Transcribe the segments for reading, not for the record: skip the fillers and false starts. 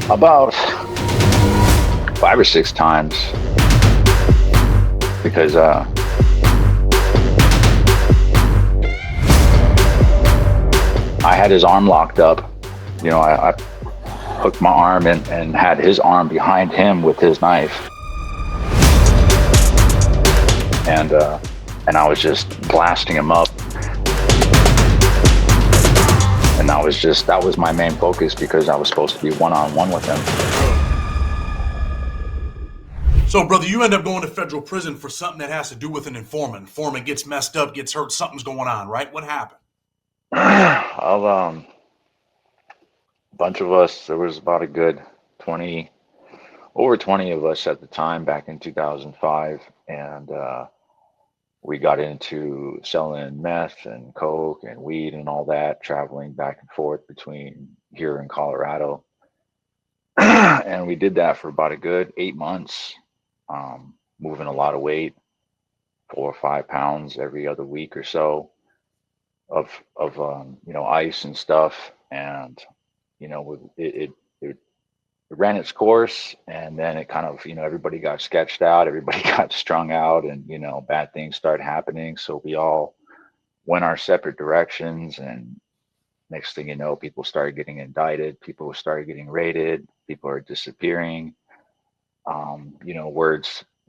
About 5 or 6 times because I had his arm locked up. I hooked my arm and had his arm behind him with his knife, and I was just blasting him up. And that was my main focus because I was supposed to be one-on-one with him. So, brother, you end up going to federal prison for something that has to do with an informant. Informant gets messed up, gets hurt, something's going on, right? What happened? Of a bunch of us, there was about a good 20, over 20 of us at the time back in 2005, and we got into selling meth and coke and weed and all that, traveling back and forth between here and Colorado. And we did that for about a good 8 months, moving a lot of weight, 4 or 5 pounds every other week or so of ice and stuff. And it ran its course, and then it kind of, everybody got sketched out, everybody got strung out, and bad things started happening. So we all went our separate directions, and next thing you know, people started getting indicted, people started getting raided, people are disappearing.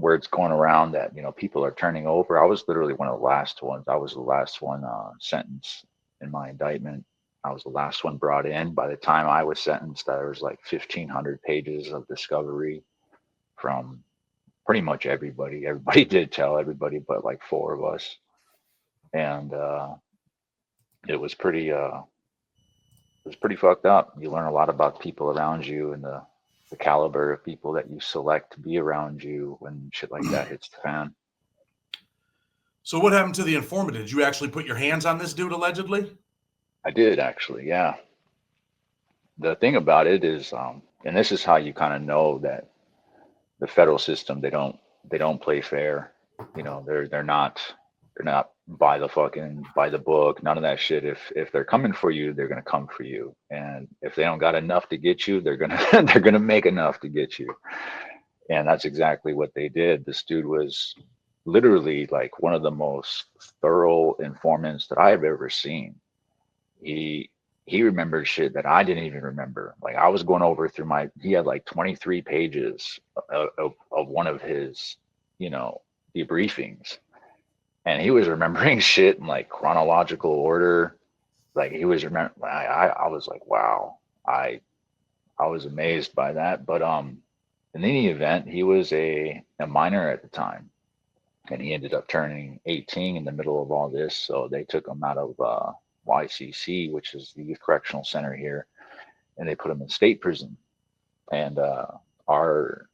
Words going around that people are turning over. I was literally one of the last ones. I was the last one sentenced in my indictment. I was the last one brought in. By the time I was sentenced, there was like 1,500 pages of discovery from pretty much everybody. Everybody did tell everybody, but like four of us, and it was pretty. It was pretty fucked up. You learn a lot about people around you and the caliber of people that you select to be around you when shit like that hits the fan. So, what happened to the informant? Did you actually put your hands on this dude allegedly? I did actually, yeah. The thing about it is, and this is how you kind of know that the federal system, they don't play fair. They're not by the book, none of that shit. If they're coming for you, they're gonna come for you. And if they don't got enough to get you, they're gonna they're gonna make enough to get you. And that's exactly what they did. This dude was literally like one of the most thorough informants that I have ever seen. He he remembered shit that I didn't even remember. Like I was going over through he had like 23 pages of one of his, you know, debriefings, and he was remembering shit in like chronological order. Like he was remember. I was like, wow. I was amazed by that. But in any event, he was a minor at the time, and he ended up turning 18 in the middle of all this. So they took him out of YCC, which is the Youth Correctional Center here, and they put him in state prison. And our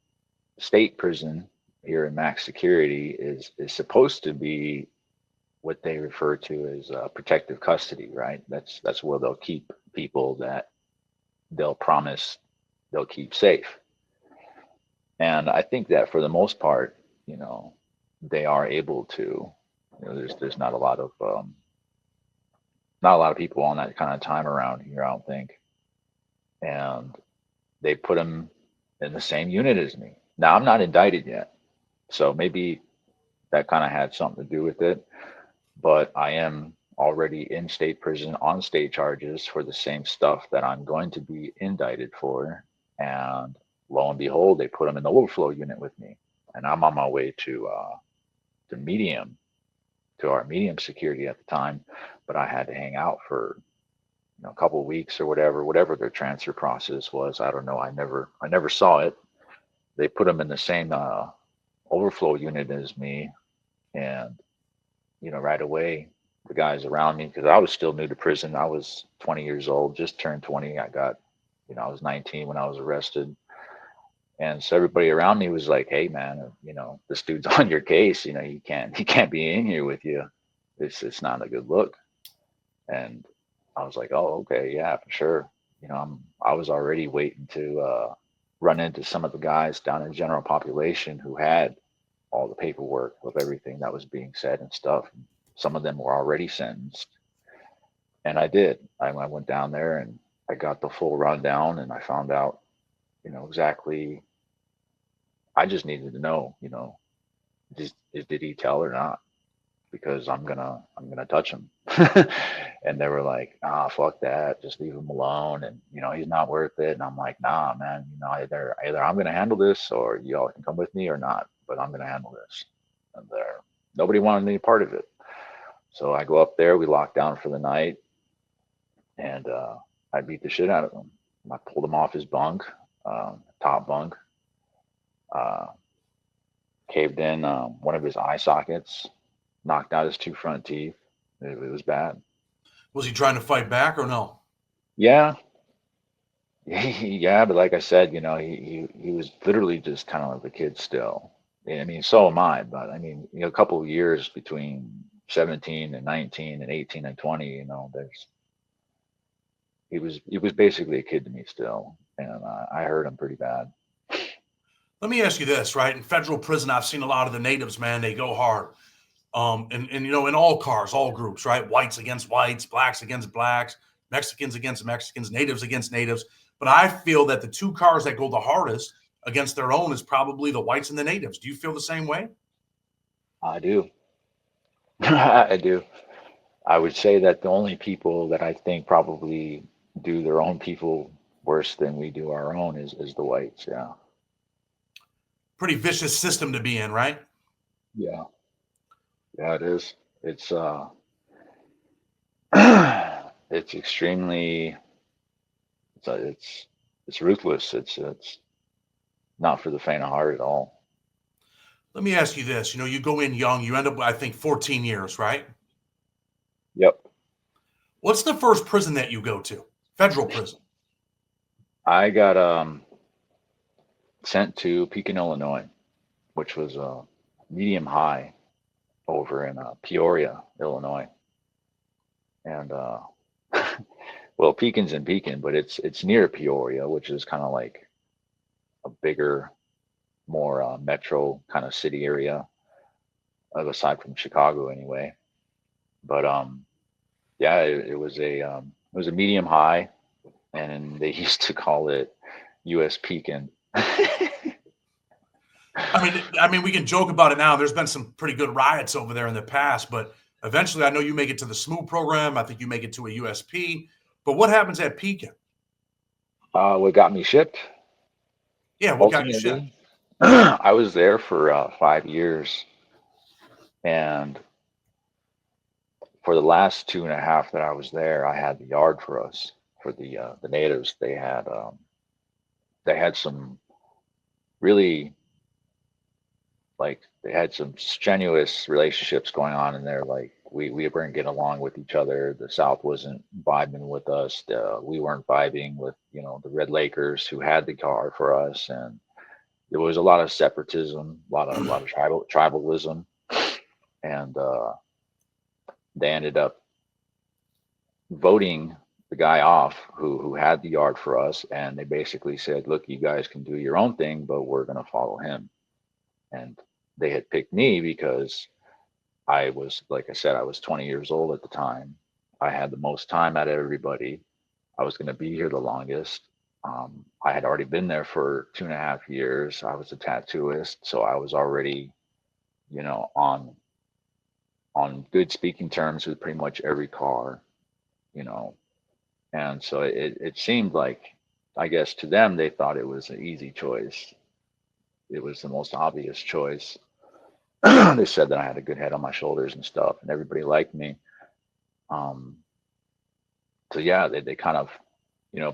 state prison here in max security is supposed to be what they refer to as protective custody, right? That's where they'll keep people that they'll promise they'll keep safe. And I think that for the most part, they are able to. There's not a lot of people on that kind of time around here, I don't think. And they put him in the same unit as me. Now I'm not indicted yet, so maybe that kind of had something to do with it. But I am already in state prison on state charges for the same stuff that I'm going to be indicted for. And lo and behold, they put him in the overflow unit with me, and I'm on my way to medium, to our medium security at the time. But I had to hang out for a couple of weeks or whatever their transfer process was. I don't know. I never saw it. They put him in the same overflow unit as me, and right away the guys around me, because I was still new to prison. I was 20 years old, just turned 20. I was 19 when I was arrested. And so everybody around me was like, "Hey, man, this dude's on your case. He can't be in here with you. It's not a good look." And I was like, "Oh, okay, yeah, for sure." I was already waiting to run into some of the guys down in general population who had all the paperwork of everything that was being said and stuff. Some of them were already sentenced, and I did. I went down there and I got the full rundown, and I found out exactly. I just needed to know, did he tell or not? Because I'm gonna touch him. And they were like, ah, fuck that, just leave him alone, and he's not worth it. And I'm like, nah, man, either I'm gonna handle this, or y'all can come with me or not, but I'm gonna handle this. And there, nobody wanted any part of it. So I go up there, we lock down for the night, and I beat the shit out of him. I pulled him off his bunk, top bunk, uh, caved in one of his eye sockets, knocked out his two front teeth. It was bad. Was he trying to fight back or no? Yeah, yeah, but like I said, he was literally just kind of like a kid still. Yeah, I mean, so am I, but I mean, a couple of years between 17 and 19 and 18 and 20, there's he was basically a kid to me still, and I hurt him pretty bad. Let me ask you this, right? In federal prison, I've seen a lot of the natives, man, they go hard. And in all cars, all groups, right? Whites against whites, blacks against blacks, Mexicans against Mexicans, natives against natives. But I feel that the two cars that go the hardest against their own is probably the whites and the natives. Do you feel the same way? I do. I do. I would say that the only people that I think probably do their own people worse than we do our own is the whites. Yeah. Pretty vicious system to be in, right? Yeah. Yeah, it is. It's it's extremely it's ruthless. It's not for the faint of heart at all. Let me ask you this. You go in young, you end up, I think, 14 years, right? Yep. What's the first prison that you go to? Federal prison. I got sent to Pekin, Illinois, which was medium high over in Peoria, Illinois. And well, Pekin's in Pekin, but it's near Peoria, which is kind of like a bigger, more metro kind of city area, aside from Chicago anyway. But yeah, it was a medium high, and they used to call it U.S. Pekin. I mean, we can joke about it now. There's been some pretty good riots over there in the past, but eventually, I know you make it to the SMOO program. I think you make it to a USP. But what happens at Pekin? What got me shipped Yeah, what got you shipped? ultimately? I was there for 5 years, and for the last 2.5 that I was there, I had the yard for us for the natives. They had some really, like, they had some strenuous relationships going on in there. Like, we weren't getting along with each other. The South wasn't vibing with us. We weren't vibing with the Red Lakers who had the car for us, and there was a lot of separatism, a lot of tribalism, and they ended up voting the guy off who had the yard for us, and they basically said, look, you guys can do your own thing, but we're going to follow him. And they had picked me because I was, like I said, I was 20 years old at the time. I had the most time out of everybody. I was going to be here the longest. I had already been there for 2.5 years. I was a tattooist, so I was already, on good speaking terms with pretty much every car, you know. And so it seemed like, I guess to them, they thought it was an easy choice. It was the most obvious choice. They said that I had a good head on my shoulders and stuff, and everybody liked me. Um, so yeah, they kind of,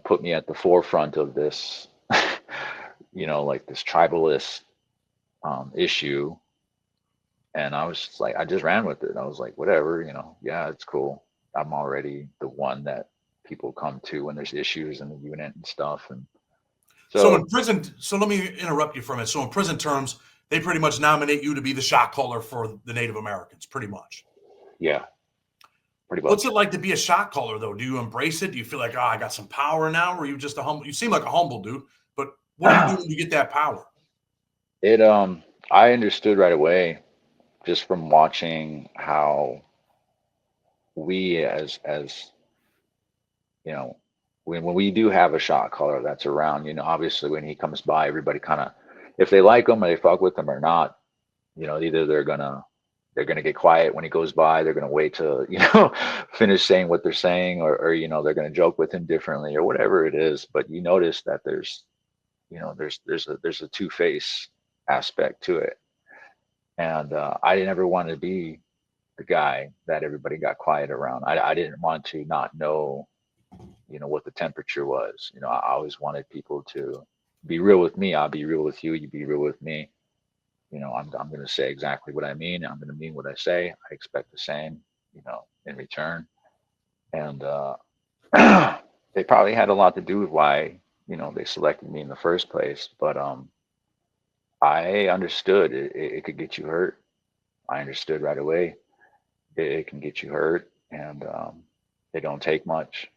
put me at the forefront of this, like this tribalist issue. And I was just like, I just ran with it. I was like, whatever, yeah, it's cool. I'm already the one that people come to when there's issues in the unit and stuff. And So in so, prison, so let me interrupt you for a minute. So in prison terms, they pretty much nominate you to be the shot caller for the Native Americans, pretty much. yeah, pretty What's it much. like to be a shot caller, though? Do you embrace it? Do you feel like, I got some power now? Or are you just a humble? You seem like a humble dude, but what do you do when you get that power? It I understood right away just from watching how we as you know when we do have a shot caller that's around, obviously when he comes by, everybody kind of, if they like him or they fuck with him or not, either they're gonna get quiet when he goes by, they're gonna wait to, finish saying what they're saying, or they're gonna joke with him differently or whatever it is. But you notice that there's a two-face aspect to it. And I didn't ever want to be the guy that everybody got quiet around. I didn't want to not know, what the temperature was. I always wanted people to be real with me. I'll be real with you. You be real with me. I'm going to say exactly what I mean. I'm going to mean what I say. I expect the same, in return. And they probably had a lot to do with why, they selected me in the first place. But I understood it could get you hurt. I understood right away. It can get you hurt, and it don't take much.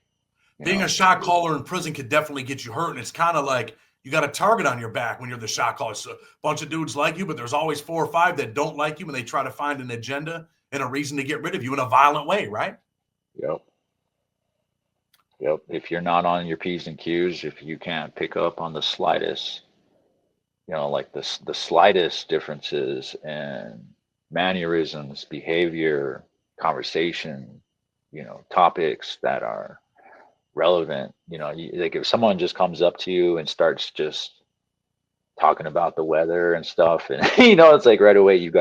Being a shot caller in prison could definitely get you hurt, and it's kind of like you got a target on your back when you're the shot caller. So a bunch of dudes like you, but there's always 4 or 5 that don't like you, and they try to find an agenda and a reason to get rid of you in a violent way, right? Yep. Yep. If you're not on your P's and Q's, if you can't pick up on the slightest, like the slightest differences in mannerisms, behavior, conversation, topics that are relevant, like if someone just comes up to you and starts just talking about the weather and stuff, and it's like right away you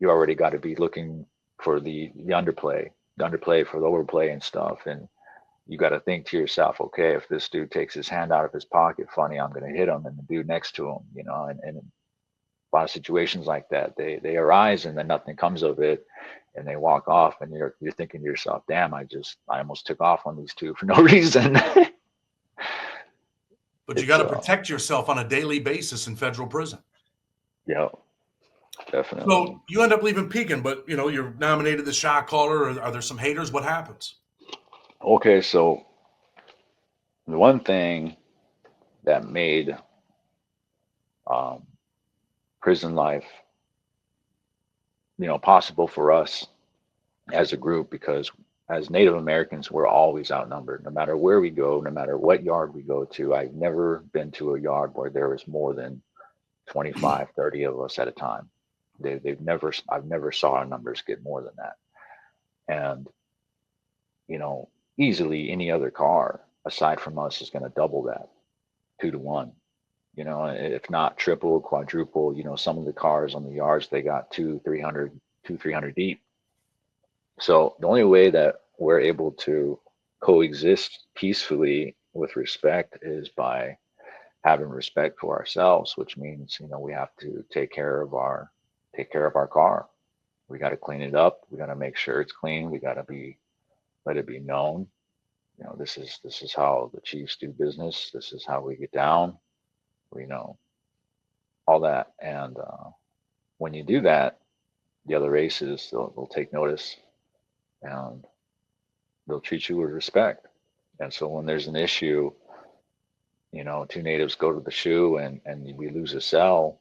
already got to be looking for the underplay for the overplay and stuff. And you got to think to yourself, okay, if this dude takes his hand out of his pocket, funny, I'm going to hit him, and the dude next to him, and a lot of situations like that, they arise and then nothing comes of it, and they walk off, and you're thinking to yourself, damn, I almost took off on these two for no reason. But you got to protect yourself on a daily basis in federal prison. Yeah, definitely. So you end up leaving Pekin, but you're nominated the shot caller. Are there some haters? What happens? Okay, so the one thing that made prison life, possible for us as a group, because as Native Americans, we're always outnumbered, no matter where we go, no matter what yard we go to. I've never been to a yard where there was more than 25, 30 of us at a time. I've never saw our numbers get more than that. And, easily any other car aside from us is going to double that, 2 to 1. If not triple, quadruple. Some of the cars on the yards, they got 300 deep. So the only way that we're able to coexist peacefully with respect is by having respect for ourselves, which means, we have to take care of our car. We got to clean it up. We got to make sure it's clean. We got to let it be known. This is how the Chiefs do business. This is how we get down. All that. And when you do that, the other races, they'll take notice, and they'll treat you with respect. And so when there's an issue, 2 natives go to the shoe, and we lose a cell,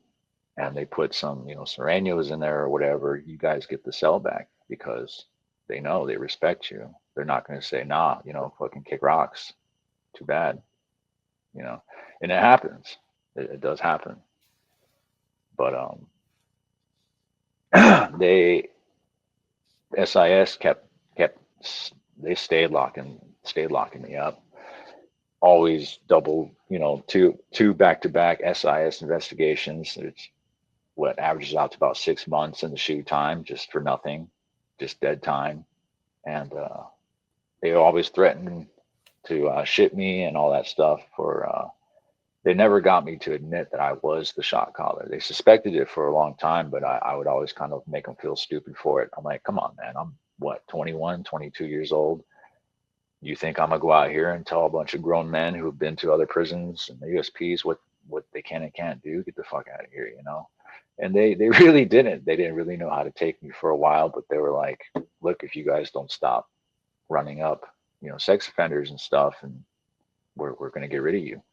and they put some, serranos in there or whatever, you guys get the cell back because they know, they respect you. They're not going to say, nah, fucking kick rocks. Too bad. And it happens. It does happen. But they SIS kept they stayed locking me up. Always double, two back-to-back SIS investigations. It's what averages out to about 6 months in the shoe time, just for nothing, just dead time. And they always threatened to ship me and all that stuff. They never got me to admit that I was the shot caller. They suspected it for a long time, but I would always kind of make them feel stupid for it. I'm like, come on, man, I'm 21, 22 years old. You think I'm gonna go out here and tell a bunch of grown men who've been to other prisons and the USPs what they can and can't do? Get the fuck out of here, And they really didn't. They didn't really know how to take me for a while, but they were like, look, if you guys don't stop running up, sex offenders and stuff, and we're gonna get rid of you.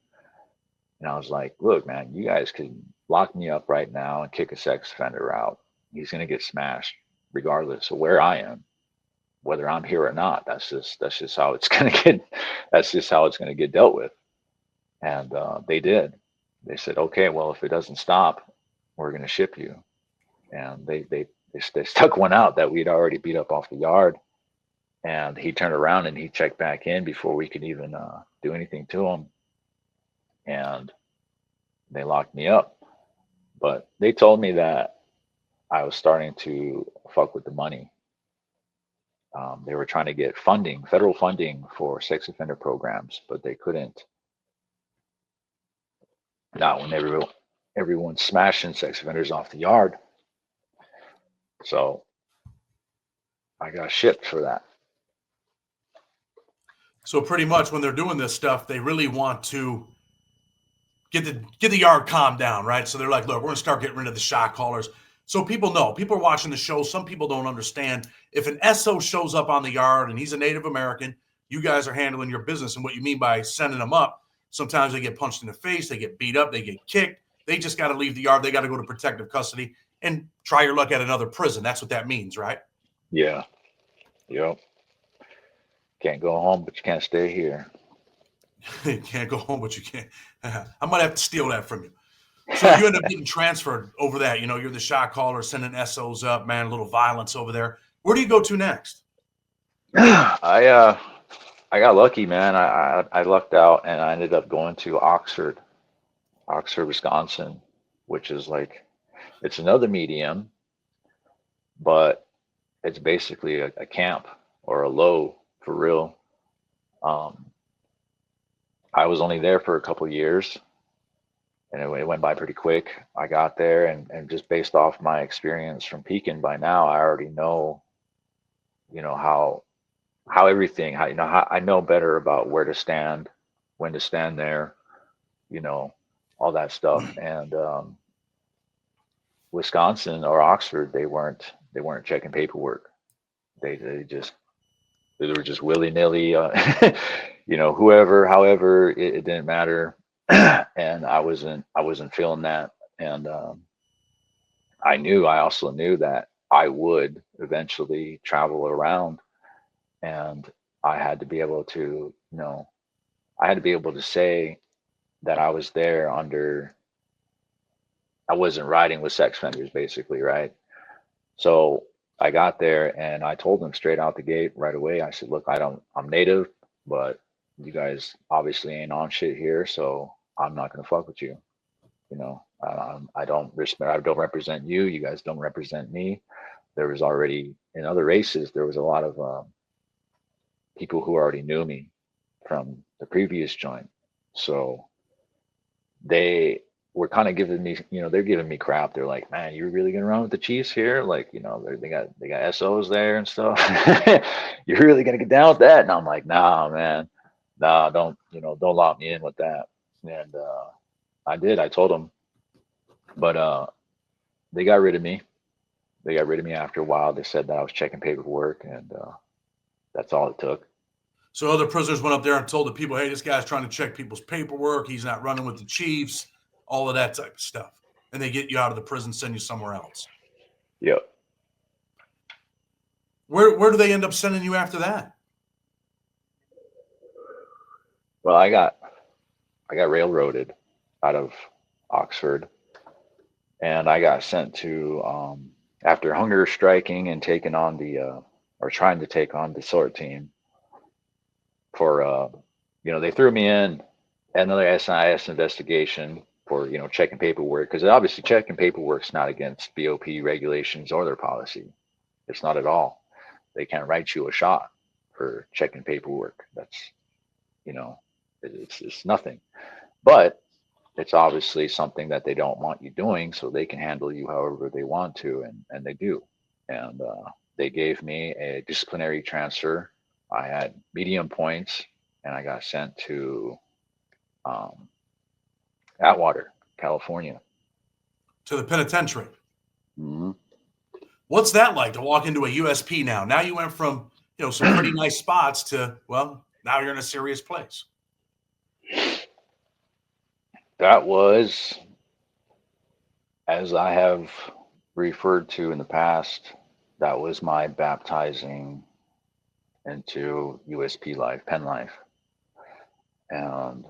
And I was like, look, man, you guys could lock me up right now and kick a sex offender out. He's gonna get smashed regardless of where I am. whether I'm here or not. That's just how it's gonna get. That's just how it's gonna get dealt with. And they did. They said, okay, well, if it doesn't stop, we're gonna ship you. And they stuck one out that we'd already beat up off the yard. And he turned around and he checked back in before we could even do anything to him. And they locked me up. But they told me that I was starting to fuck with the money. They were trying to get funding, federal funding for sex offender programs, but they couldn't. Not when everyone's smashing sex offenders off the yard. So I got shipped for that. So pretty much when they're doing this stuff, they really want to get the yard calmed down, right? So they're like, look, we're gonna start getting rid of the shot callers. So people know, people are watching the show. Some people don't understand. If an SO shows up on the yard and he's a Native American, you guys are handling your business. And what you mean by sending them up, sometimes they get punched in the face, they get beat up, they get kicked. They just got to leave the yard. They got to go to protective custody and try your luck at another prison. That's what that means, right? Yeah. Yep. Can't go home, but you can't stay here. You can't go home, but you can't. I might have to steal that from you. So you end up getting transferred over that. You know, you're the shot caller, sending SOs up, man, a little violence over there. Where do you go to next? I got lucky, man. I lucked out and I ended up going to Oxford, Wisconsin, which is like, it's another medium, but it's basically a camp or a low for real. Um, I was only there for a couple of years and it went by pretty quick. I got there and just based off my experience from Pekin by now, I already know, how everything, how I know better about where to stand, when to stand there, you know, all that stuff. And Wisconsin or Oxford, they weren't checking paperwork. They were just willy nilly, whoever, however, it didn't matter. And I wasn't feeling that. And I also knew that I would eventually travel around, and I had to be able to, I had to be able to say that I was there I wasn't riding with sex offenders, basically, right? So I got there and I told them straight out the gate right away. I said, look, I'm native, but you guys obviously ain't on shit here, so I'm not gonna fuck with you. I don't represent you. You guys don't represent me. There was already in other races, there was a lot of people who already knew me from the previous joint. So they were kind of giving me, they're giving me crap. They're like, man, you're really gonna run with the Chiefs here? Like, they got SOs there and stuff. You're really gonna get down with that? And I'm like, nah, man, nah, don't lock me in with that. And I did. I told them, but they got rid of me. They got rid of me after a while. They said that I was checking paperwork, and that's all it took. So other prisoners went up there and told the people, hey, this guy's trying to check people's paperwork. He's not running with the Chiefs, all of that type of stuff. And they get you out of the prison, send you somewhere else. Yep. Where do they end up sending you after that? Well, I got railroaded out of Oxford, and I got sent to after hunger striking and taking on or trying to take on the SORT team for they threw me in another SIS investigation for checking paperwork, because obviously checking paperwork's not against BOP regulations or their policy. It's not at all. They can't write you a shot for checking paperwork. That's it's nothing. But it's obviously something that they don't want you doing, so they can handle you however they want to, and they do. And they gave me a disciplinary transfer. I had medium points, and I got sent to Atwater, California. To the penitentiary. Mm-hmm. What's that like to walk into a USP now? Now you went from some pretty nice spots to, well, now you're in a serious place. That was, as I have referred to in the past, that was my baptizing into USP life, pen life. And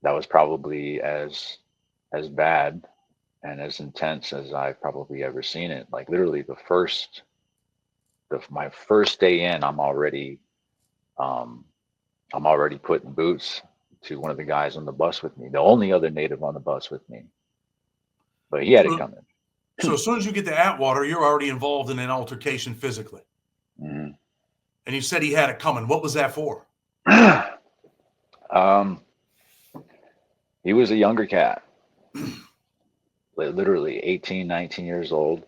that was probably as bad and as intense as I've probably ever seen it. Like literally my first day in, um, I'm already putting boots to one of the guys on the bus with me, the only other native on the bus with me, but he had it So, coming. so as soon as you get to Atwater, you're already involved in an altercation physically. Mhm. And you said he had it coming. What was that for? um, he was a younger cat, literally 18, 19 years old.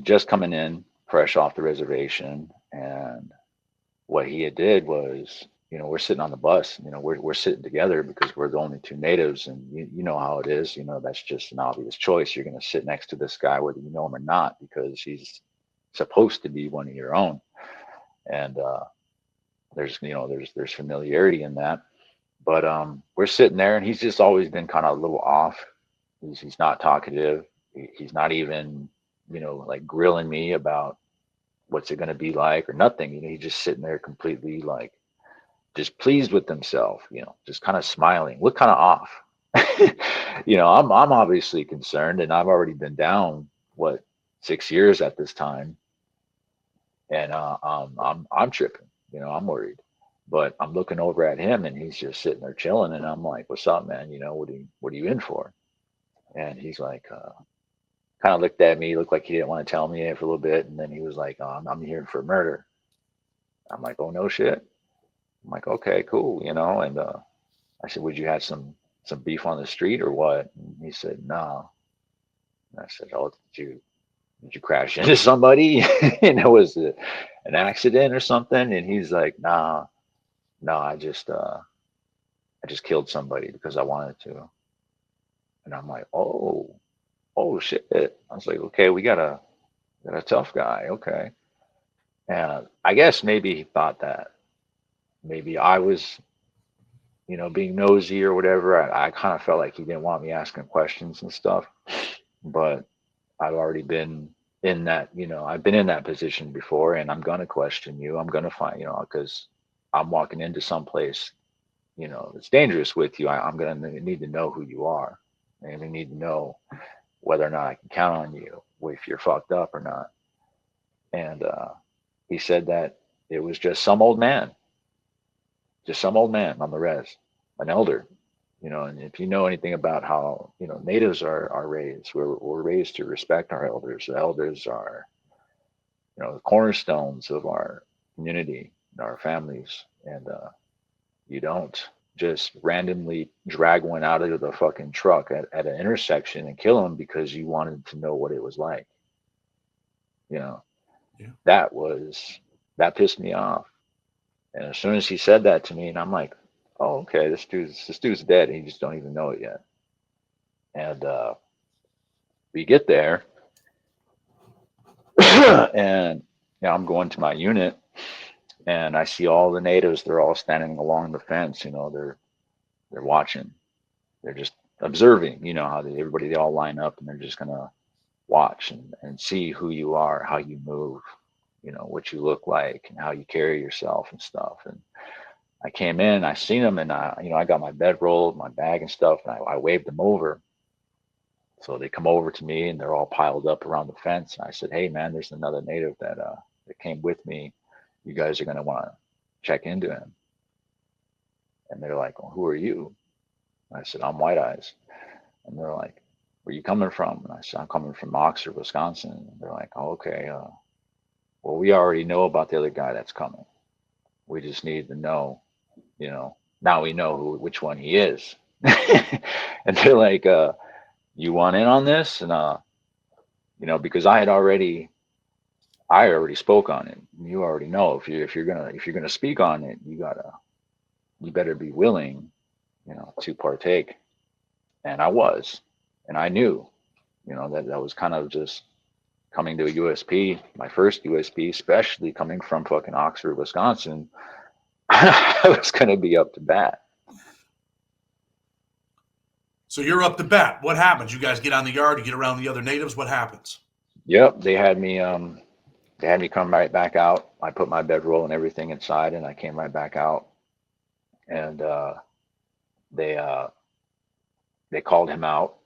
Just coming in fresh off the reservation. And what he had did was, we're sitting on the bus, we're sitting together because we're the only two natives. And you know how it is, that's just an obvious choice. You're going to sit next to this guy, whether you know him or not, because he's supposed to be one of your own. And there's familiarity in that. But we're sitting there, and he's just always been kind of a little off. He's not talkative. He's not even, like grilling me about what's it going to be like or nothing. He's just sitting there completely like just pleased with himself, just kind of smiling, look kind of off. I'm obviously concerned, and I've already been down, what, 6 years at this time. And I'm tripping, I'm worried. But I'm looking over at him, and he's just sitting there chilling, and I'm like, "What's up, man? What are you in for?" And he's like, kind of looked at me, looked like he didn't want to tell me for a little bit, and then he was like, I'm here for murder." I'm like, "Oh no shit." I'm like, "Okay, cool," And I said, "Would you have some beef on the street or what?" And he said, "No." And I said, "Oh, did you crash into somebody? Was it an accident or something?" And he's like, "Nah, no, I just killed somebody because I wanted to." And I'm like, oh shit. I was like, "Okay, we got a tough guy, okay." And I guess maybe he thought that maybe I was, being nosy or whatever. I kind of felt like he didn't want me asking questions and stuff, but I've already been in that, I've been in that position before, and I'm gonna question you. I'm gonna find, because I'm walking into some place, it's dangerous with you. I'm gonna need to know who you are, and I need to know whether or not I can count on you if you're fucked up or not. And he said that it was just some old man on the res, an elder. And if you know anything about how natives are raised, we're raised to respect our elders. The elders are the cornerstones of our community, our families, and you don't just randomly drag one out of the fucking truck at an intersection and kill him because you wanted to know what it was like. You know, Yeah. that pissed me off. And as soon as he said that to me, and I'm like, "Oh, okay, this dude's dead, and he just don't even know it yet." And we get there, and I'm going to my unit, and I see all the natives. They're all standing along the fence. They're watching. They're just observing. How everybody, they all line up, and they're just gonna watch and see who you are, how you move, what you look like, and how you carry yourself and stuff. And I came in, I seen them, and I got my bedroll, my bag and stuff, and I waved them over. So they come over to me, and they're all piled up around the fence. And I said, "Hey, man, there's another native that came with me. You guys are gonna want to check into him." And they're like, "Well, who are you?" And I said, "I'm White Eyes." And they're like, "Where you coming from?" And I said, "I'm coming from Oxford, Wisconsin." And they're like, "Oh, okay. Well, we already know about the other guy that's coming. We just need to know, now we know which one he is." And they're like, "You want in on this?" And because I already spoke on it. You already know if you're gonna speak on it, you better be willing, to partake. And I was, and I knew, that was kind of just coming to a USP, my first USP, especially coming from fucking Oxford, Wisconsin. I was gonna be up to bat. So you're up to bat. What happens? You guys get on the yard, you get around the other natives. What happens? Yep, they had me. They had me come right back out. I put my bedroll and everything inside, and I came right back out. And they uh, they called him out,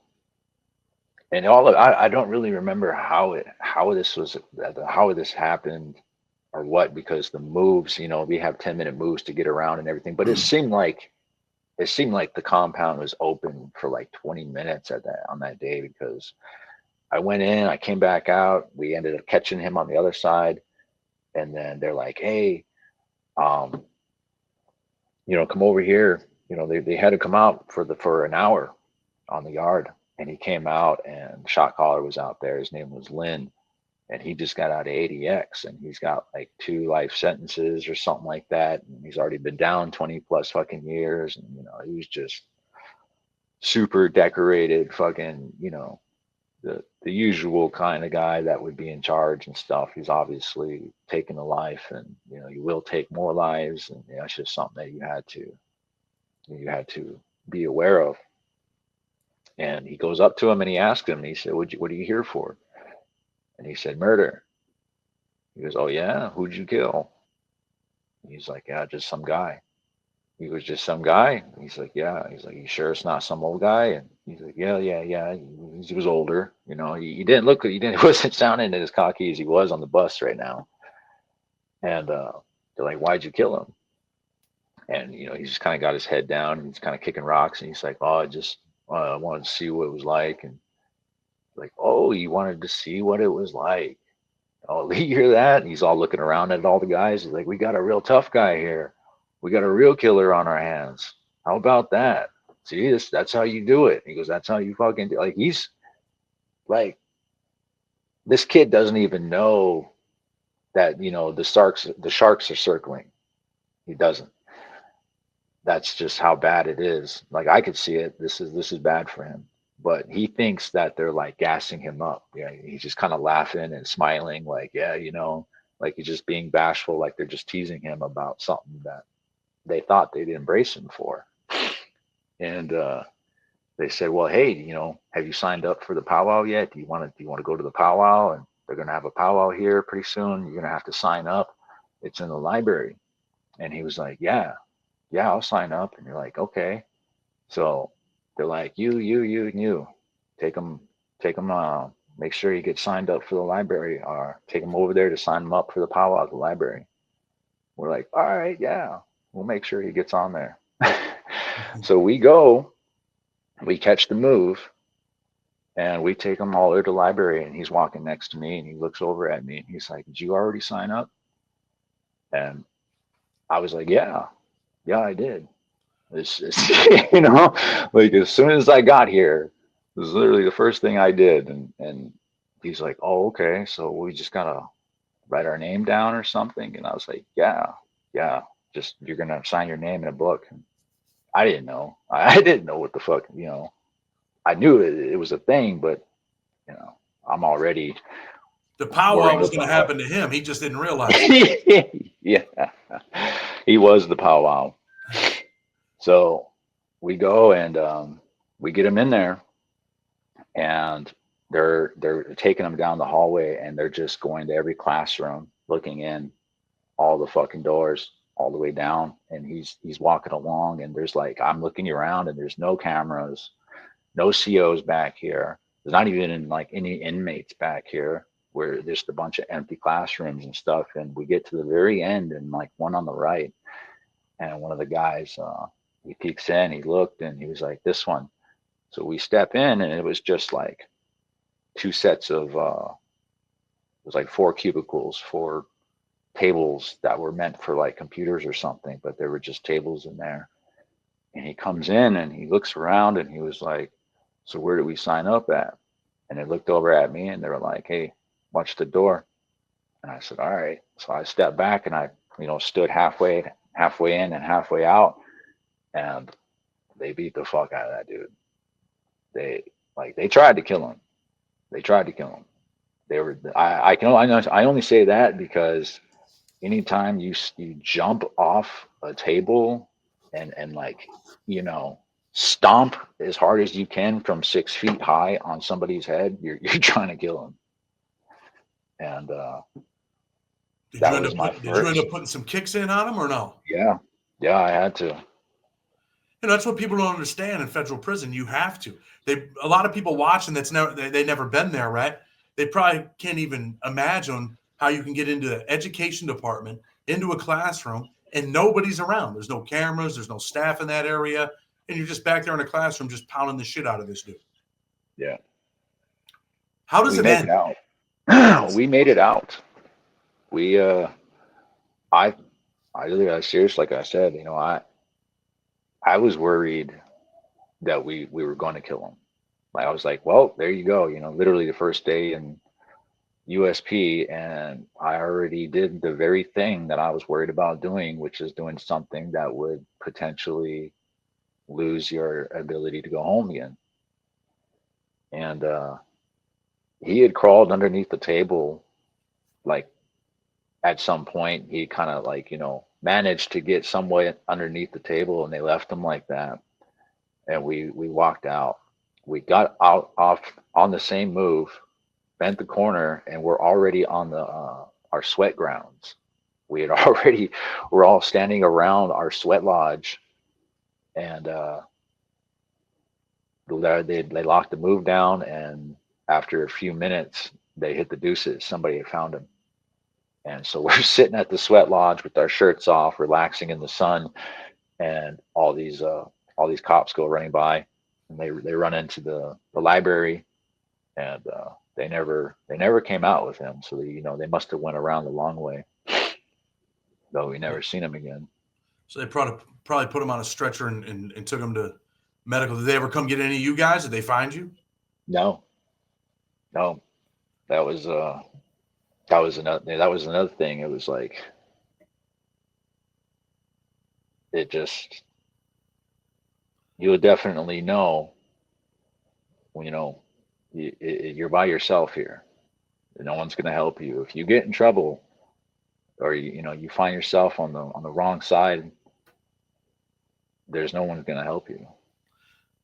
and I don't really remember how this happened or what, because the moves, we have 10-minute moves to get around and everything, but it seemed like the compound was open for like 20 minutes on that day, because I went in, I came back out, we ended up catching him on the other side, and then they're like, hey, um, come over here. They had to come out for an hour on the yard, and he came out, and shot caller was out there. His name was Lynn, and he just got out of ADX, and he's got like 2 life sentences or something like that, and he's already been down 20 plus fucking years, and he was just super decorated, fucking, the usual kind of guy that would be in charge and stuff. He's obviously taken a life, and he will take more lives, and it's just something that you had to be aware of. And he goes up to him and he asks him, and he said, what are you here for? And he said, murder. He goes, oh yeah, who'd you kill? He's like, yeah, just some guy. He was just some guy. He's like, yeah. He's like, you sure it's not some old guy? And he's like, yeah, yeah, yeah. He was older. He didn't look. He wasn't sounding as cocky as he was on the bus right now. And they're like, why'd you kill him? And he just kind of got his head down, and he's kind of kicking rocks. And he's like, oh, I just wanted to see what it was like. And like, oh, you wanted to see what it was like. Oh, you hear that? And he's all looking around at all the guys. He's like, we got a real tough guy here. We got a real killer on our hands. How about that? See, that's how you do it. He goes, that's how you fucking do it. Like, he's like, this kid doesn't even know that, the sharks are circling. He doesn't. That's just how bad it is. Like, I could see it. This is bad for him. But he thinks that they're like gassing him up. Yeah, he's just kind of laughing and smiling, like, yeah, like he's just being bashful, like they're just teasing him about something that they thought they'd embrace him for. And they said, well, hey, have you signed up for the powwow yet? Do you want to go to the powwow? And they're gonna have a powwow here pretty soon. You're gonna have to sign up. It's in the library. And he was like, yeah, I'll sign up. And you're like, okay. So they're like, you, and you, take them, make sure you get signed up for the library, or take them over there to sign them up for the powwow at the library. We're like, all right, yeah, we'll make sure he gets on there. So we go, we catch the move, and we take him all there to the library, and he's walking next to me, and he looks over at me, and he's like, did you already sign up? And I was like, yeah, I did. It's like, as soon as I got here, it was literally the first thing I did. And he's like, oh, okay, so we just gotta write our name down or something. And I was like, yeah, just, you're gonna sign your name in a book. And I didn't know. I didn't know what the fuck, I knew it was a thing, but I'm already The powwow worrying was going to about. happen to him. He just didn't realize it. Yeah, he was the powwow. So we go, and we get him in there, and they're taking him down the hallway, and they're just going to every classroom, looking in all the fucking doors all the way down. And he's walking along, and there's like, I'm looking around, and there's no cameras, no COs back here. There's not even like any inmates back here. Where there's a bunch of empty classrooms and stuff. And we get to the very end, and like one on the right, and one of the guys, he peeks in, he looked, and he was like, this one. So we step in, and it was just like 2 sets of, it was like 4 cubicles, 4 tables that were meant for like computers or something, but there were just tables in there. And he comes in, and he looks around, and he was like, so where do we sign up at? And they looked over at me, and they were like, hey, watch the door. And I said, all right. So I stepped back, and I, stood halfway in and halfway out, and they beat the fuck out of that dude. They tried to kill him. They were, I only say that because anytime you jump off a table and like, stomp as hard as you can from 6 feet high on somebody's head, you're trying to kill them. And That was my Did you end up first. putting some kicks in on them or no? Yeah. Yeah, I had to. That's what people don't understand in federal prison. You have to. A lot of people watching that's never they never been there, right? They probably can't even imagine how you can get into the education department, into a classroom, and nobody's around. There's no cameras, there's no staff in that area, and you're just back there in a classroom just pounding the shit out of this dude. Yeah. How does We it made it end? out. We made it out. We I I really serious, like I said, I was worried that we were going to kill him. Like I was like, well, there you go. Literally the first day in USP, and I already did the very thing that I was worried about doing, which is doing something that would potentially lose your ability to go home again. And he had crawled underneath the table, like at some point he kind of like, managed to get somewhat underneath the table, and they left him like that. And we walked out. We got out off on the same move, bent the corner, and we're already on the our sweat grounds. We had already we're all standing around our sweat lodge, and they locked the move down, and after a few minutes they hit the deuces. Somebody had found him. And so we're sitting at the sweat lodge with our shirts off, relaxing in the sun, and all these cops go running by, and they run into the library, and they never came out with him. So they must have went around the long way, though we never seen him again. So they probably put him on a stretcher and took him to medical. Did they ever come get any of you guys? Did they find you? No, no, that was another thing. It was like it just you would definitely know, you know, you're by yourself here. No one's going to help you if you get in trouble, or you find yourself on the wrong side. There's no one's going to help you.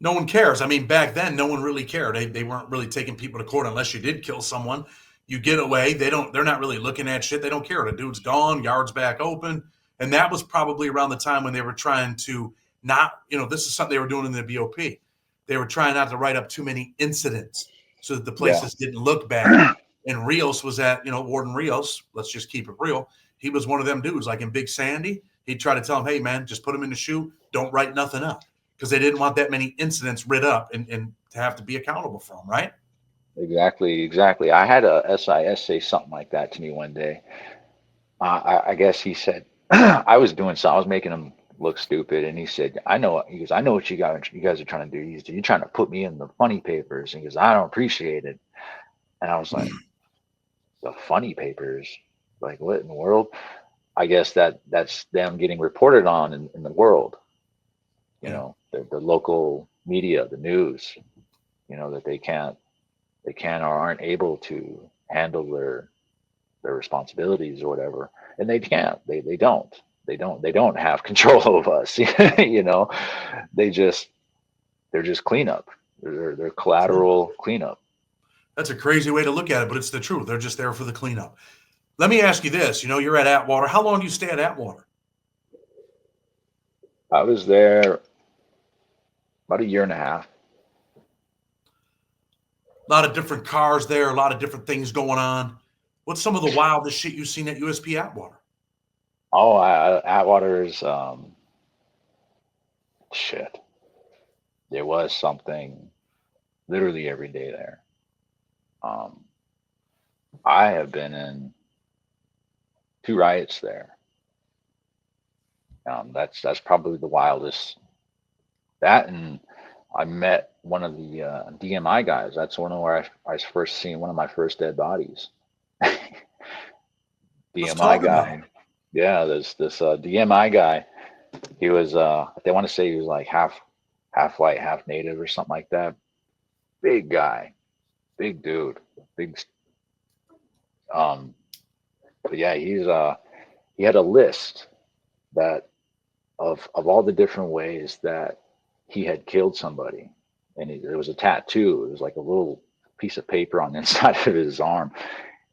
No one cares. I mean, back then, no one really cared. They weren't really taking people to court unless you did kill someone. You get away. They're not really looking at shit. They don't care. The dude's gone. Yard's back open. And that was probably around the time when they were trying to not, this is something they were doing in the BOP. They were trying not to write up too many incidents so that the Yeah. places didn't look bad. And Rios was Warden Rios. Let's just keep it real. He was one of them dudes, like in Big Sandy. He'd try to tell him, hey, man, just put him in the shoe. Don't write nothing up, because they didn't want that many incidents writ up and to have to be accountable for them, right? Exactly. I had a SIS say something like that to me one day. I guess he said I was doing something. I was making him look stupid, and he said, "I know." He goes, "I know what you guys are trying to do. You're trying to put me in the funny papers." And he goes, "I don't appreciate it." And I was like, "The funny papers? Like what in the world?" I guess that's them getting reported on in the world. Yeah. The local media, the news. That they can or aren't able to handle their responsibilities or whatever, and they can't. They don't have control of us. They just they're just cleanup. They're collateral cleanup. That's a crazy way to look at it, but it's the truth. They're just there for the cleanup. Let me ask you this. You're at Atwater. How long do you stay at Atwater? I was there about a year and a half. A lot of different cars there, a lot of different things going on. What's some of the wildest shit you've seen at USP Atwater? Oh, Atwater's shit. There was something literally every day there. Um, I have been in 2 riots there. That's probably the wildest. That, and I met one of the DMI guys. That's one of where I first seen one of my first dead bodies. Let's DMI talk about guy. it. Yeah, there's this DMI guy. He was they want to say he was like half white, half native or something like that. Big guy, big dude, big. Um, but yeah, he had a list that of all the different ways that he had killed somebody, and there was a tattoo. It was like a little piece of paper on the inside of his arm,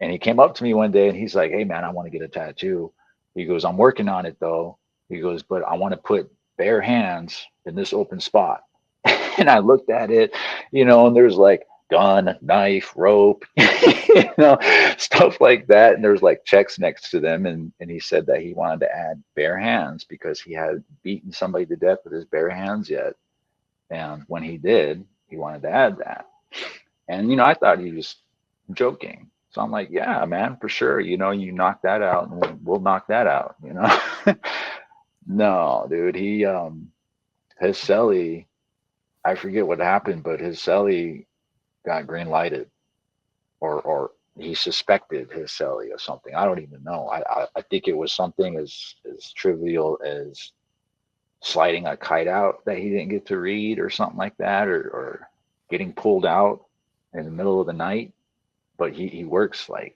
And he came up to me one day and he's like, "Hey man, I want to get a tattoo." He goes, "I'm working on it though." He goes, "But I want to put bare hands in this open spot." And I looked at it, and there's like gun, knife, rope, stuff like that. And there's like checks next to them. And he said that he wanted to add bare hands because he hadn't beaten somebody to death with his bare hands yet. And when he did, he wanted to add that. And, I thought he was joking. So I'm like, yeah, man, for sure. You knock that out and we'll knock that out. No, dude, his celly, I forget what happened, but his celly got green lighted, or he suspected his celly or something. I don't even know. I think it was something as trivial as sliding a kite out that he didn't get to read or something like that, or getting pulled out in the middle of the night. But he works like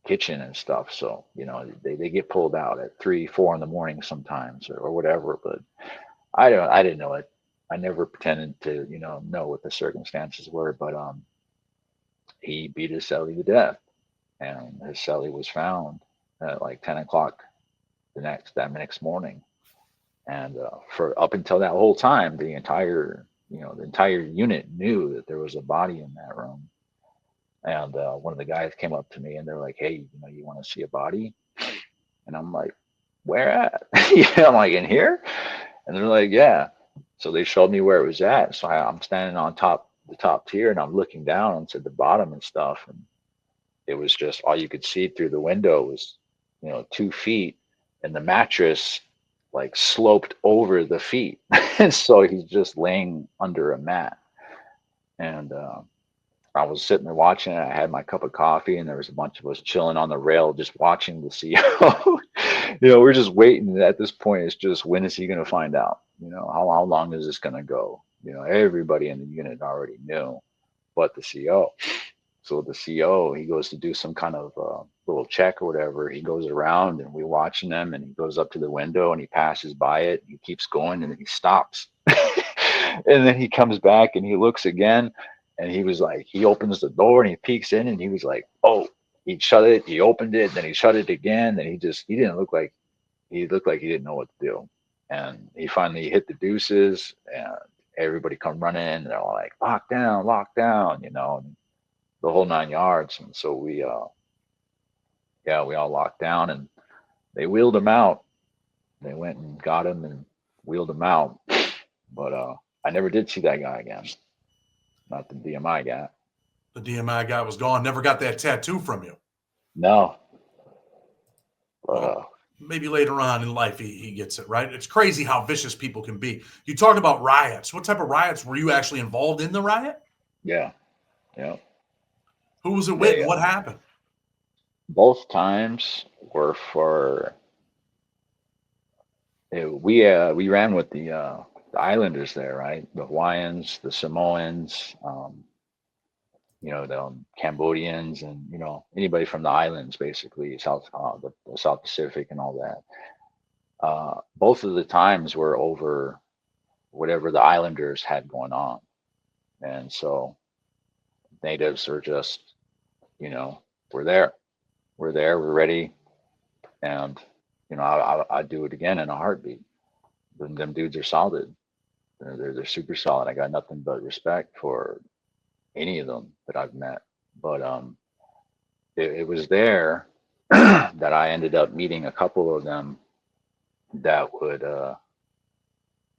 kitchen and stuff, so they get pulled out at 3, 4 in the morning sometimes, or whatever. But I didn't know it. I never pretended to know what the circumstances were. But he beat his celly to death, and his celly was found at like 10 o'clock that next morning. And for up until that whole time, the entire unit knew that there was a body in that room. And one of the guys came up to me and they're like, "Hey, you want to see a body?" And I'm like, "Where at?" I'm like, "In here?" And they're like, "Yeah." So they showed me where it was at. So I'm standing on the top tier, and I'm looking down into the bottom and stuff. And it was just all you could see through the window was, 2 feet, and the mattress like sloped over the feet. And so he's just laying under a mat. And I was sitting there watching it. I had my cup of coffee, and there was a bunch of us chilling on the rail, just watching the CO. We're just waiting. At this point, it's just, when is he going to find out? How long is this going to go? Everybody in the unit already knew, but the CO. So the CO, he goes to do some kind of little check or whatever. He goes around, and we're watching him, and he goes up to the window, and he passes by it. And he keeps going, and then he stops. And then he comes back, and he looks again, and he was like, he opens the door, and he peeks in, and he was like, "Oh," he shut it, he opened it, then he shut it again. And he didn't look like, he looked like he didn't know what to do. And he finally hit the deuces, and everybody come running in, and they're all like, lock down, and the whole 9 yards. And so we all locked down, and they wheeled him out. They went and got him and wheeled him out. But I never did see that guy again. Not the DMI guy. The DMI guy was gone. Never got that tattoo from you. No. But Well, maybe later on in life he gets it, right? It's crazy how vicious people can be. You talked about riots. What type of riots were you actually involved in the riot? yeah. Who was it with, and what They happened? both times were for we ran with the islanders there, right? The Hawaiians, the Samoans, the Cambodians, and anybody from the islands, basically the South Pacific and all that. Both of the times were over whatever the islanders had going on, and so natives are just, we're there, we're ready, and I do it again in a heartbeat. Them dudes are solid. They're super solid. I got nothing but respect for any of them that I've met. But it was there that I ended up meeting a couple of them that would.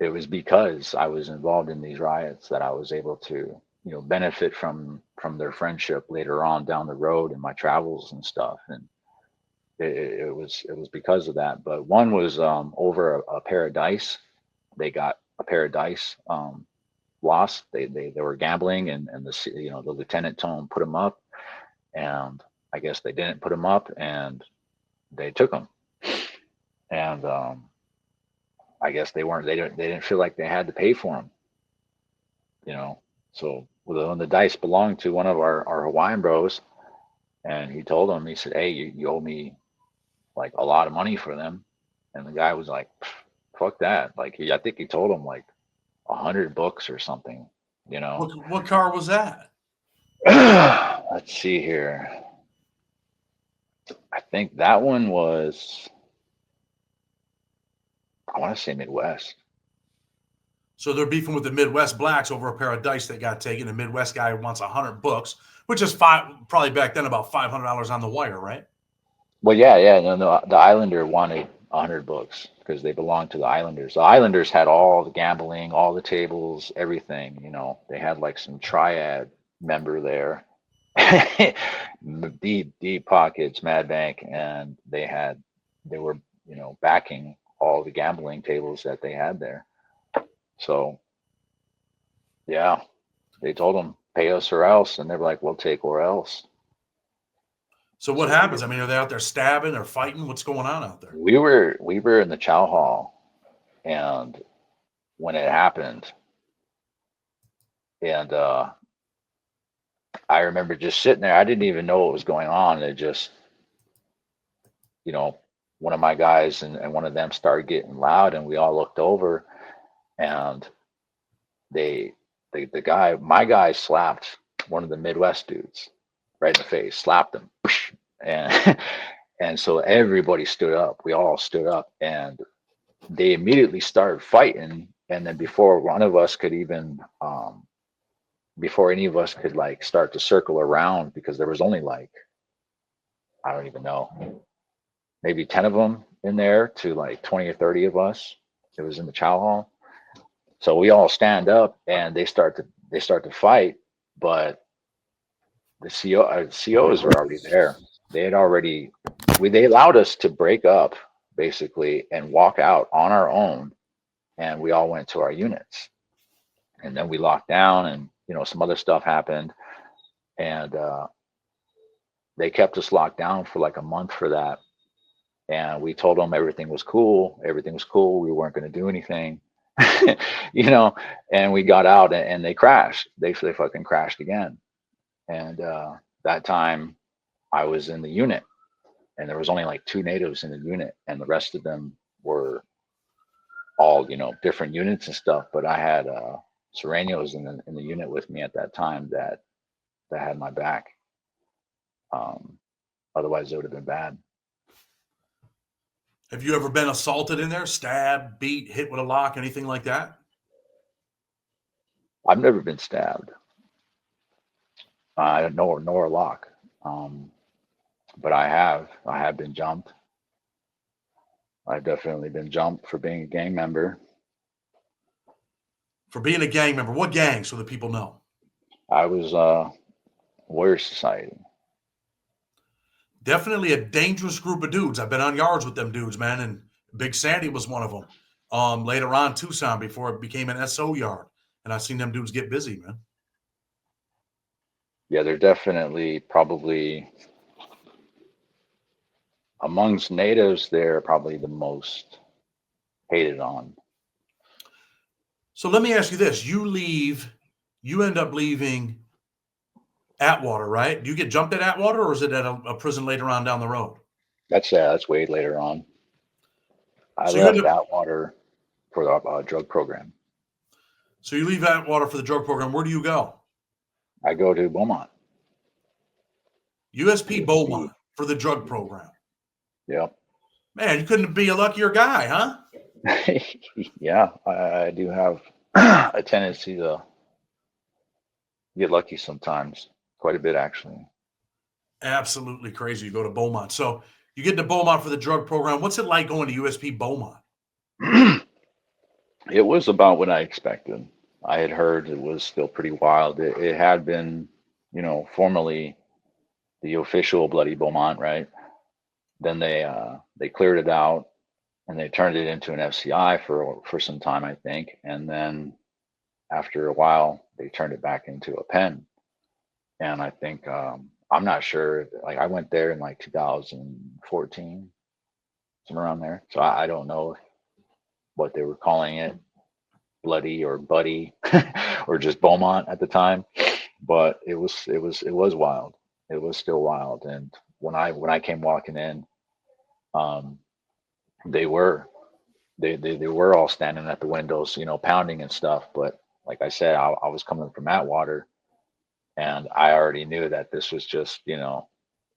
It was because I was involved in these riots that I was able to, benefit from their friendship later on down the road in my travels and stuff. And it was because of that. But one was over a pair of dice. They got a pair of dice lost. They were gambling, and the lieutenant told them put them up, and I guess they didn't put them up, and they took them. And I guess they didn't feel like they had to pay for them. So when the dice belonged to one of our Hawaiian bros, and he told him, he said, "Hey, you owe me like a lot of money for them." And the guy was like, "Fuck that." Like I think he told him like $100 or something, What car was that? Let's see here. I think that one was, I want to say Midwest. So they're beefing with the Midwest blacks over a pair of dice that got taken. The Midwest guy wants 100 books, which is probably back then about $500 on the wire, right? Well, yeah, yeah. No, no, the Islander wanted 100 books because they belonged to the Islanders. The Islanders had all the gambling, all the tables, everything. You know, they had like some triad member there, deep, deep pockets, Mad Bank, and they were, you know, backing all the gambling tables that they had there. So, yeah, they told them pay us or else, and they were like, we'll take or else. So what So happens? I mean, are they out there stabbing or fighting? What's going on out there? we were in the chow hall, and when it happened, and I remember just sitting there. I didn't even know what was going on. It just, you know, one of my guys and one of them started getting loud, and we all looked over, and they, the guy, my guy slapped one of the Midwest dudes right in the face, slapped him, and and so everybody stood up. We all stood up, and they immediately started fighting. And then before one of us could even, before any of us could like start to circle around, because there was only like, I don't even know, maybe 10 of them in there to like 20 or 30 of us. It was in the chow hall. So we all stand up and they start to fight, but the COs were already there. They had already, they allowed us to break up basically and walk out on our own, and we all went to our units. And then we locked down, and you know some other stuff happened, and they kept us locked down for like a month for that. And we told them everything was cool, we weren't going to do anything, you know. And we got out, and they crashed. They fucking crashed again. And that time I was in the unit, and there was only like two natives in the unit, and the rest of them were all, you know, different units and stuff. But I had Serenios in the unit with me at that time that had my back. Um, Otherwise, it would have been bad. Have you ever been assaulted in there? Stabbed, beat, hit with a lock, anything like that? I've never been stabbed, nor a lock. Um, but I have been jumped. I've definitely been jumped for being a gang member. For being a gang member. What gang, so that people know? I was Warrior Society. Definitely a dangerous group of dudes. I've been on yards with them dudes, man, and Big Sandy was one of them. Later on, Tucson, before it became an SO yard, and I've seen them dudes get busy, man. Yeah, they're definitely probably amongst natives. They're probably the most hated on. So let me ask you this: you end up leaving Atwater, right? Do you get jumped at Atwater, or is it at a prison later on down the road? That's way later on. I So you end left up Atwater for the drug program. so you leave Atwater for the drug program. Where do you go? I go to Beaumont. USP USP. Beaumont for the drug program. Yep. Man, you couldn't be a luckier guy, huh? Yeah, I do have a tendency to get lucky sometimes, quite a bit actually. Absolutely crazy. You go to Beaumont. So you get to Beaumont for the drug program. What's it like going to USP Beaumont? It was about what I expected. I had heard it was still pretty wild. It had been, you know, formerly the official Bloody Beaumont, right? Then they cleared it out, and they turned it into an FCI for some time, I think. And then after a while, they turned it back into a pen. And I think, I'm not sure. Like I went there in like 2014, somewhere around there. So I don't know what they were calling it, Bloody or Buddy, or just Beaumont at the time. But it was wild. It was still wild. And when I came walking in, um, they were they were all standing at the windows, you know, pounding and stuff. But like I said, I was coming from Atwater, and I already knew that this was just, you know,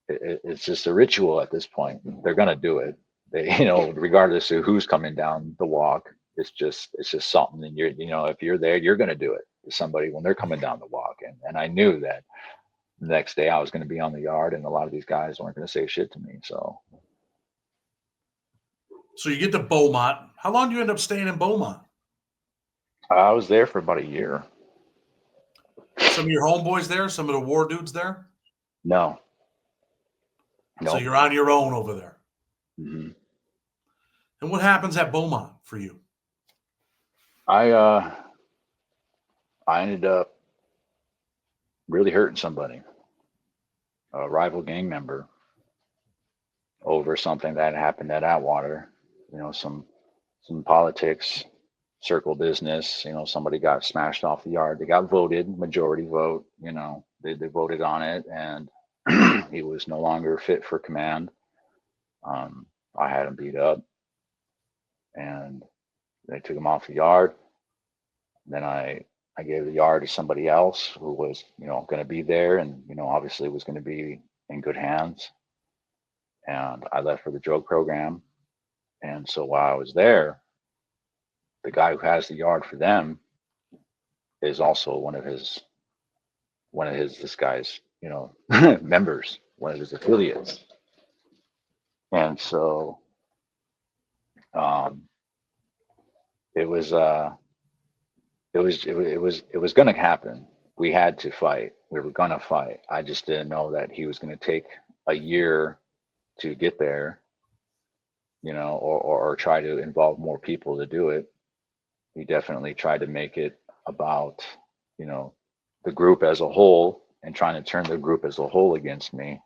it's just a ritual at this point. They're gonna do it. They, regardless of who's coming down the walk, it's just something. And if you're there, you're gonna do it to somebody when they're coming down the walk. And I knew that the next day I was gonna be on the yard, and a lot of these guys weren't gonna say shit to me. So you get to Beaumont. How long do you end up staying in Beaumont? I was there for about a year. Some of your homeboys there, some of the war dudes there. No, So no. you're on your own over there. Hmm. And what happens at Beaumont for you? I ended up really hurting somebody, a rival gang member, over something that happened at Atwater. Some politics, circle business. Somebody got smashed off the yard. They got voted, majority vote. They voted on it, and he was no longer fit for command. I had him beat up, and they took him off the yard. Then I gave the yard to somebody else who was, going to be there, and obviously was going to be in good hands. And I left for the drug program. And so while I was there, the guy who has the yard for them is also this guy's, members, one of his affiliates. And so um, it was going to happen. We had to fight. We were going to fight. I just didn't know that he was going to take a year to get there, or try to involve more people to do it. He definitely tried to make it about, the group as a whole, and trying to turn the group as a whole against me,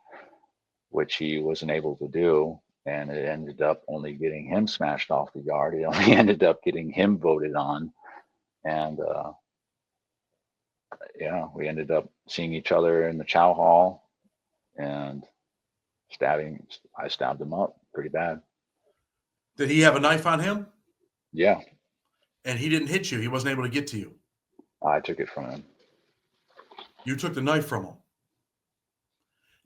which he wasn't able to do. And it ended up only getting him smashed off the yard. It only ended up getting him voted on. And, we ended up seeing each other in the chow hall and I stabbed him up pretty bad. Did he have a knife on him? Yeah. And he didn't hit you. He wasn't able to get to you. I took it from him. You took the knife from him.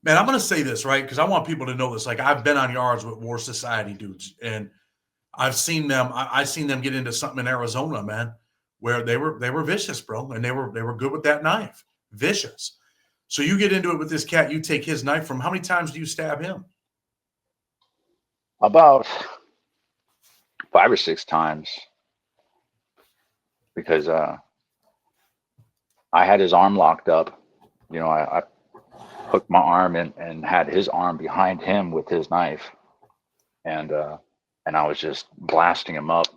Man, I'm going to say this, right? Because I want people to know this. Like, I've been on yards with War Society dudes, and I've seen them. I've seen them get into something in Arizona, man, where they were vicious, bro, and they were good with that knife, vicious. So you get into it with this cat. You take his knife from. How many times do you stab him? About 5 or 6 times, because I had his arm locked up. I hooked my arm and had his arm behind him with his knife, and I was just blasting him up,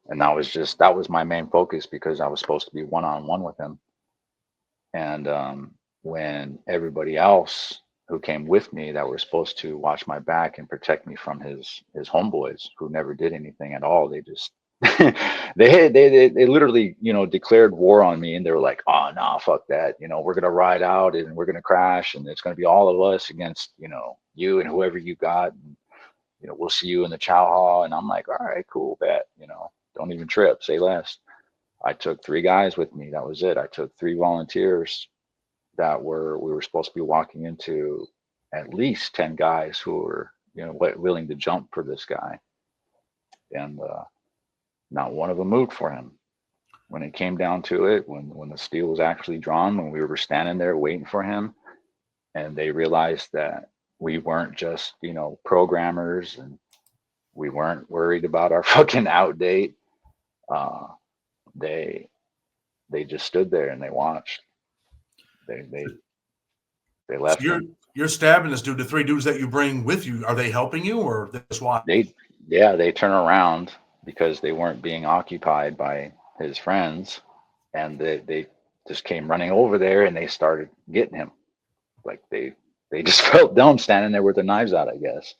and that was my main focus, because I was supposed to be one-on-one with him. And when everybody else who came with me that were supposed to watch my back and protect me from his homeboys, who never did anything at all, they just they literally declared war on me, and they were like, oh no, fuck that, we're gonna ride out and we're gonna crash, and it's gonna be all of us against you and whoever you got, and we'll see you in the chow hall. And I'm like, all right, cool, bet, don't even trip, say less. I took 3 guys with me, that was it. I took 3 volunteers that we were supposed to be walking into at least 10 guys who were willing to jump for this guy, and not one of them moved for him. When it came down to it, when the steel was actually drawn, when we were standing there waiting for him, and they realized that we weren't just programmers, and we weren't worried about our fucking outdate, they just stood there and they watched. They left So him. you're stabbing this dude. The 3 dudes that you bring with you, are they helping you, or they just watch? They turn around because they weren't being occupied by his friends, and they just came running over there, and they started getting him. Like they just felt dumb standing there with their knives out, I guess.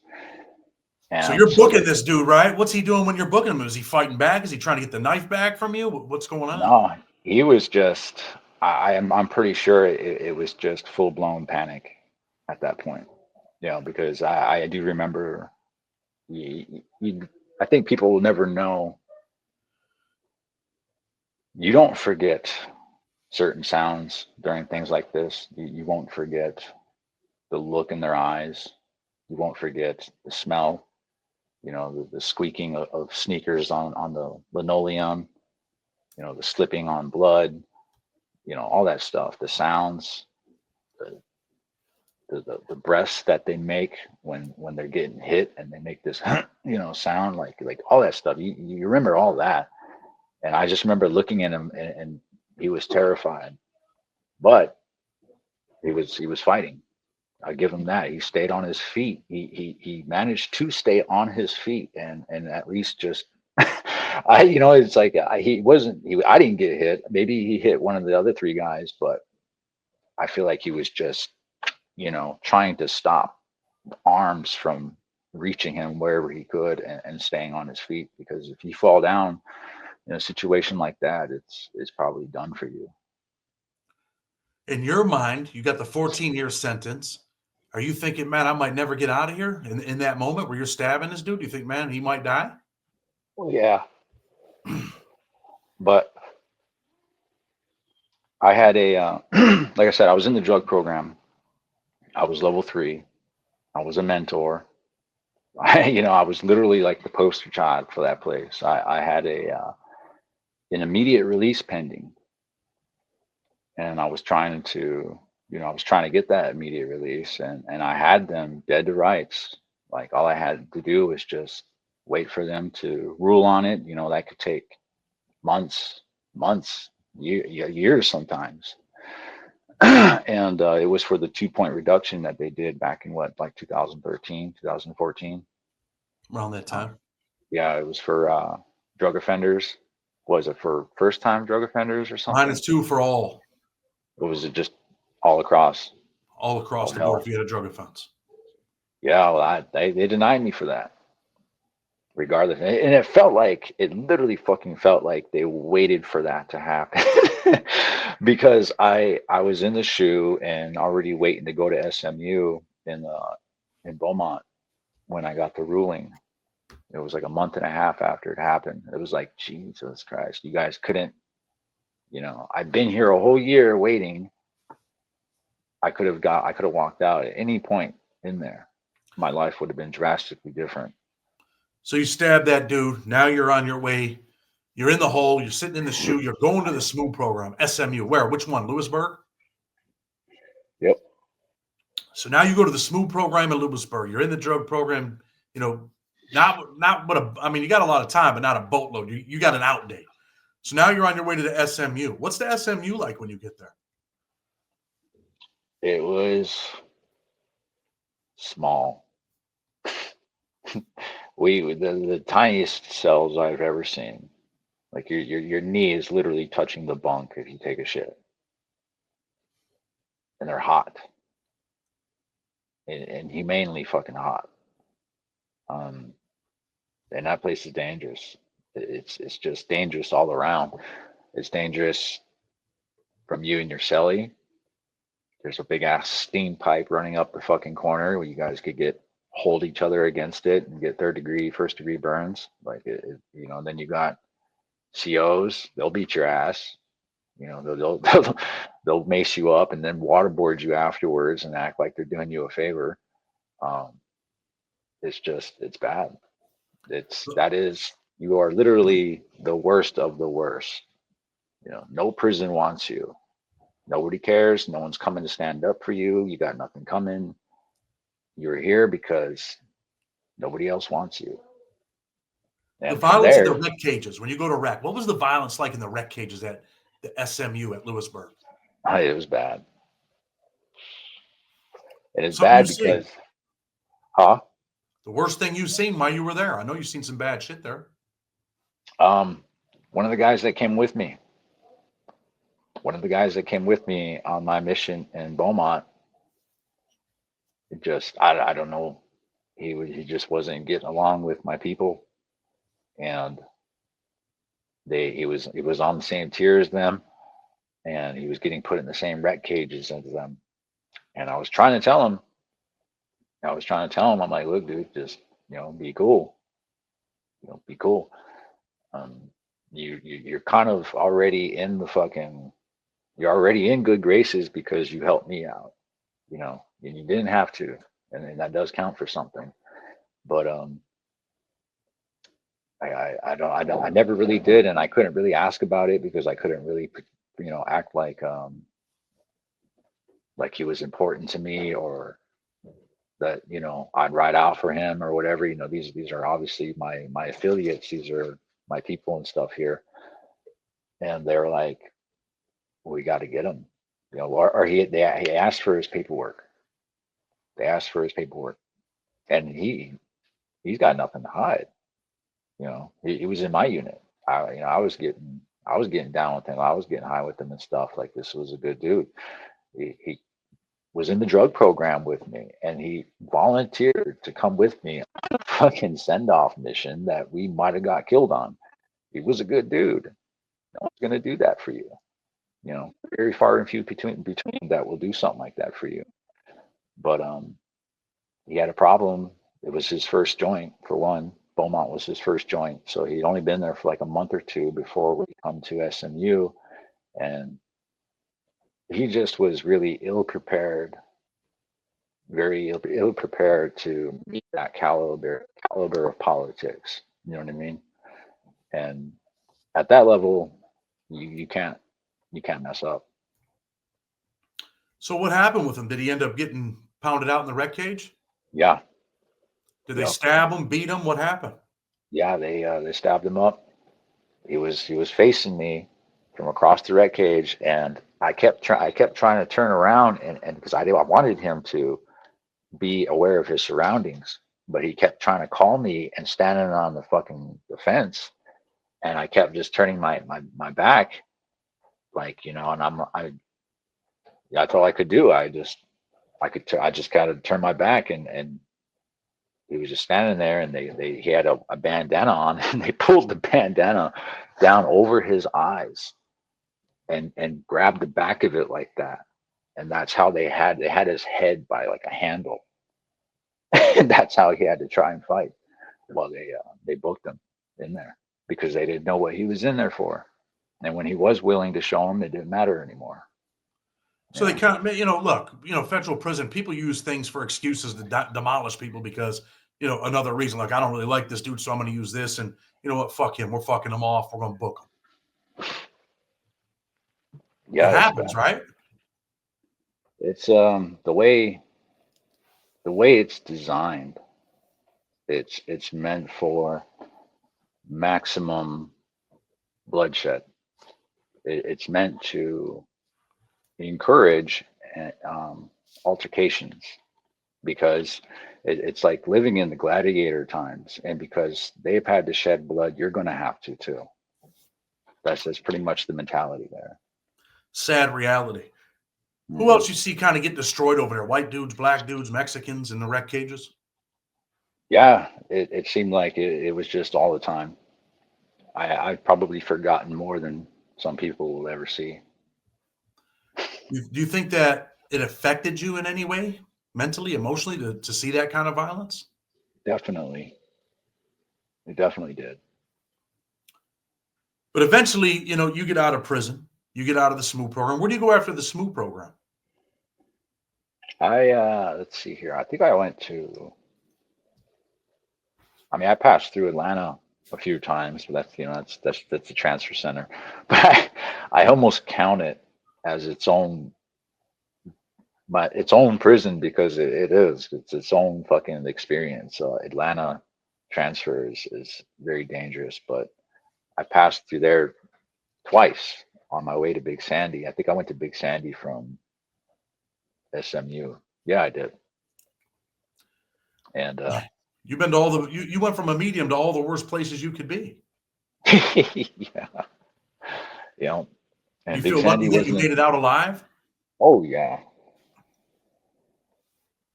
And so you're booking this dude, right? What's he doing when you're booking him? Is he fighting back? Is he trying to get the knife back from you? What's going on? No, he was just. I'm pretty sure it was just full blown panic at that point. Because I do remember. I think people will never know. You don't forget certain sounds during things like this. You won't forget the look in their eyes. You won't forget the smell, the squeaking of sneakers on the linoleum, the slipping on blood, all that stuff, the sounds, the, the breaths that they make when they're getting hit and they make this, sound like all that stuff. You remember all that. And I just remember looking at him and he was terrified, but he was fighting. I give him that. He stayed on his feet. He managed to stay on his feet and at least just it's like he wasn't he I didn't get hit. Maybe he hit one of the other three guys, but I feel like he was just trying to stop arms from reaching him wherever he could and staying on his feet, because if you fall down in a situation like that, it's probably done for you. In your mind, you got the 14-year sentence. Are you thinking, man, I might never get out of here in that moment where you're stabbing this dude? Do you think, man, he might die? Well, yeah, but I had like I said, I was in the drug program. I was level 3. I was a mentor. I was literally like the poster child for that place. I had an immediate release pending, and I was trying to, get that immediate release, and I had them dead to rights. Like all I had to do was just wait for them to rule on it. That could take months, years sometimes. And it was for the 2-point reduction that they did back in what, like 2013, 2014. Around that time. Yeah, it was for drug offenders. Was it for first time drug offenders or something? Mine is 2 for all. Or was it just all across? All across the board if you had a drug offense. Yeah, well, they denied me for that. Regardless, and it literally fucking felt like they waited for that to happen. Because I was in the shoe and already waiting to go to SMU in Beaumont when I got the ruling. It was like a month and a half after it happened. It was like, Jesus Christ, you guys couldn't, I've been here a whole year waiting. I could have walked out at any point in there. My life would have been drastically different. So you stab that dude. Now you're on your way. You're in the hole. You're sitting in the shoe. You're going to the SMOO program. SMU. Where? Which one? Lewisburg? Yep. So now you go to the SMOO program in Lewisburg. You're in the drug program. Not what I mean, you got a lot of time, but not a boatload. You got an out date. So now you're on your way to the SMU. What's the SMU like when you get there? It was small. The tiniest cells I've ever seen. Like your knee is literally touching the bunk if you take a shit, and they're hot, and humanely fucking hot. And that place is dangerous. It's just dangerous all around. It's dangerous from you and your cellie. There's a big ass steam pipe running up the fucking corner where you guys could hold each other against it and get first degree burns. Like then you got COs. They'll beat your ass. They'll mace you up and then waterboard you afterwards and act like they're doing you a favor. It's bad. You are literally the worst of the worst. No prison wants you. Nobody cares. No one's coming to stand up for you. You got nothing coming. You're here because nobody else wants you. And the violence in the rec cages, when you go to rec, what was the violence like in the rec cages at the SMU at Lewisburg? It was bad. And it's bad because, the worst thing you've seen while you were there. I know you've seen some bad shit there. One of the guys that came with me on my mission in Beaumont, I don't know, he just wasn't getting along with my people, and he was on the same tier as them, and he was getting put in the same rec cages as them. And I was trying to tell him, I'm like, look, dude, just be cool, be cool. You're kind of already in you're already in good graces because you helped me out. and you didn't have to, and that does count for something. But I never really did, and I couldn't really ask about it because I couldn't really, act like he was important to me, or that I'd ride out for him or whatever. These are obviously my affiliates. These are my people and stuff here, and they're like, we got to get him, or he asked for his paperwork. They asked for his paperwork, and he's got nothing to hide. He was in my unit. I was getting down with him. I was getting high with him and stuff. Like, this was a good dude. He was in the drug program with me, and he volunteered to come with me on a fucking send off mission that we might have got killed on. He was a good dude. No one's gonna do that for you. Very far and few between that will do something like that for you. But he had a problem. It was his first joint, for one. Beaumont was his first joint, so he'd only been there for like a month or two before we come to SMU, and he just was really ill prepared, very ill prepared to meet that caliber of politics. You know what I mean? And at that level, you can't mess up. So what happened with him? Did he end up getting pounded out in the rec cage? Yeah. Did they Yep. stab him, beat him? What happened? Yeah, they stabbed him up. He was facing me from across the rec cage, and I kept trying to turn around, and because I wanted him to be aware of his surroundings, but he kept trying to call me and standing on the fence, and I kept just turning my back, like, and that's all I could do. I just kind of turn my back, and he was just standing there, and he had a bandana on, and they pulled the bandana down over his eyes and grabbed the back of it like that. And that's how they had his head by like a handle. And that's how he had to try and fight. Well, they booked him in there because they didn't know what he was in there for. And when he was willing to show them, it didn't matter anymore. So they kind of, look, federal prison, people use things for excuses to demolish people because, another reason, like, I don't really like this dude, so I'm going to use this. And you know what? Fuck him. We're fucking him off. We're going to book him. Yeah, it happens, right? It's the way it's designed. It's meant for maximum bloodshed. It's meant to encourage altercations, because it's like living in the gladiator times, and because they've had to shed blood, you're going to have to too. That's pretty much the mentality there. Sad reality. Who else you see kind of get destroyed over there? White dudes, black dudes, Mexicans in the rec cages? Yeah, it seemed like it was just all the time. I've probably forgotten more than some people will ever see. Do you think that it affected you in any way, mentally, emotionally, to see that kind of violence? Definitely. It definitely did. But eventually, you get out of prison, you get out of the SMU program. Where do you go after the SMU program? Let's see here. I think I went to, I passed through Atlanta a few times, but that's the transfer center. But I almost count it as its own prison, because it's its own fucking experience. Atlanta transfer is very dangerous, but I passed through there twice on my way to Big Sandy. I think I went to Big Sandy from SMU. Yeah, I did. And you've been to all the you went from a medium to all the worst places you could be. Yeah. And You Big feel Sandy lucky that you made it out alive? Oh yeah.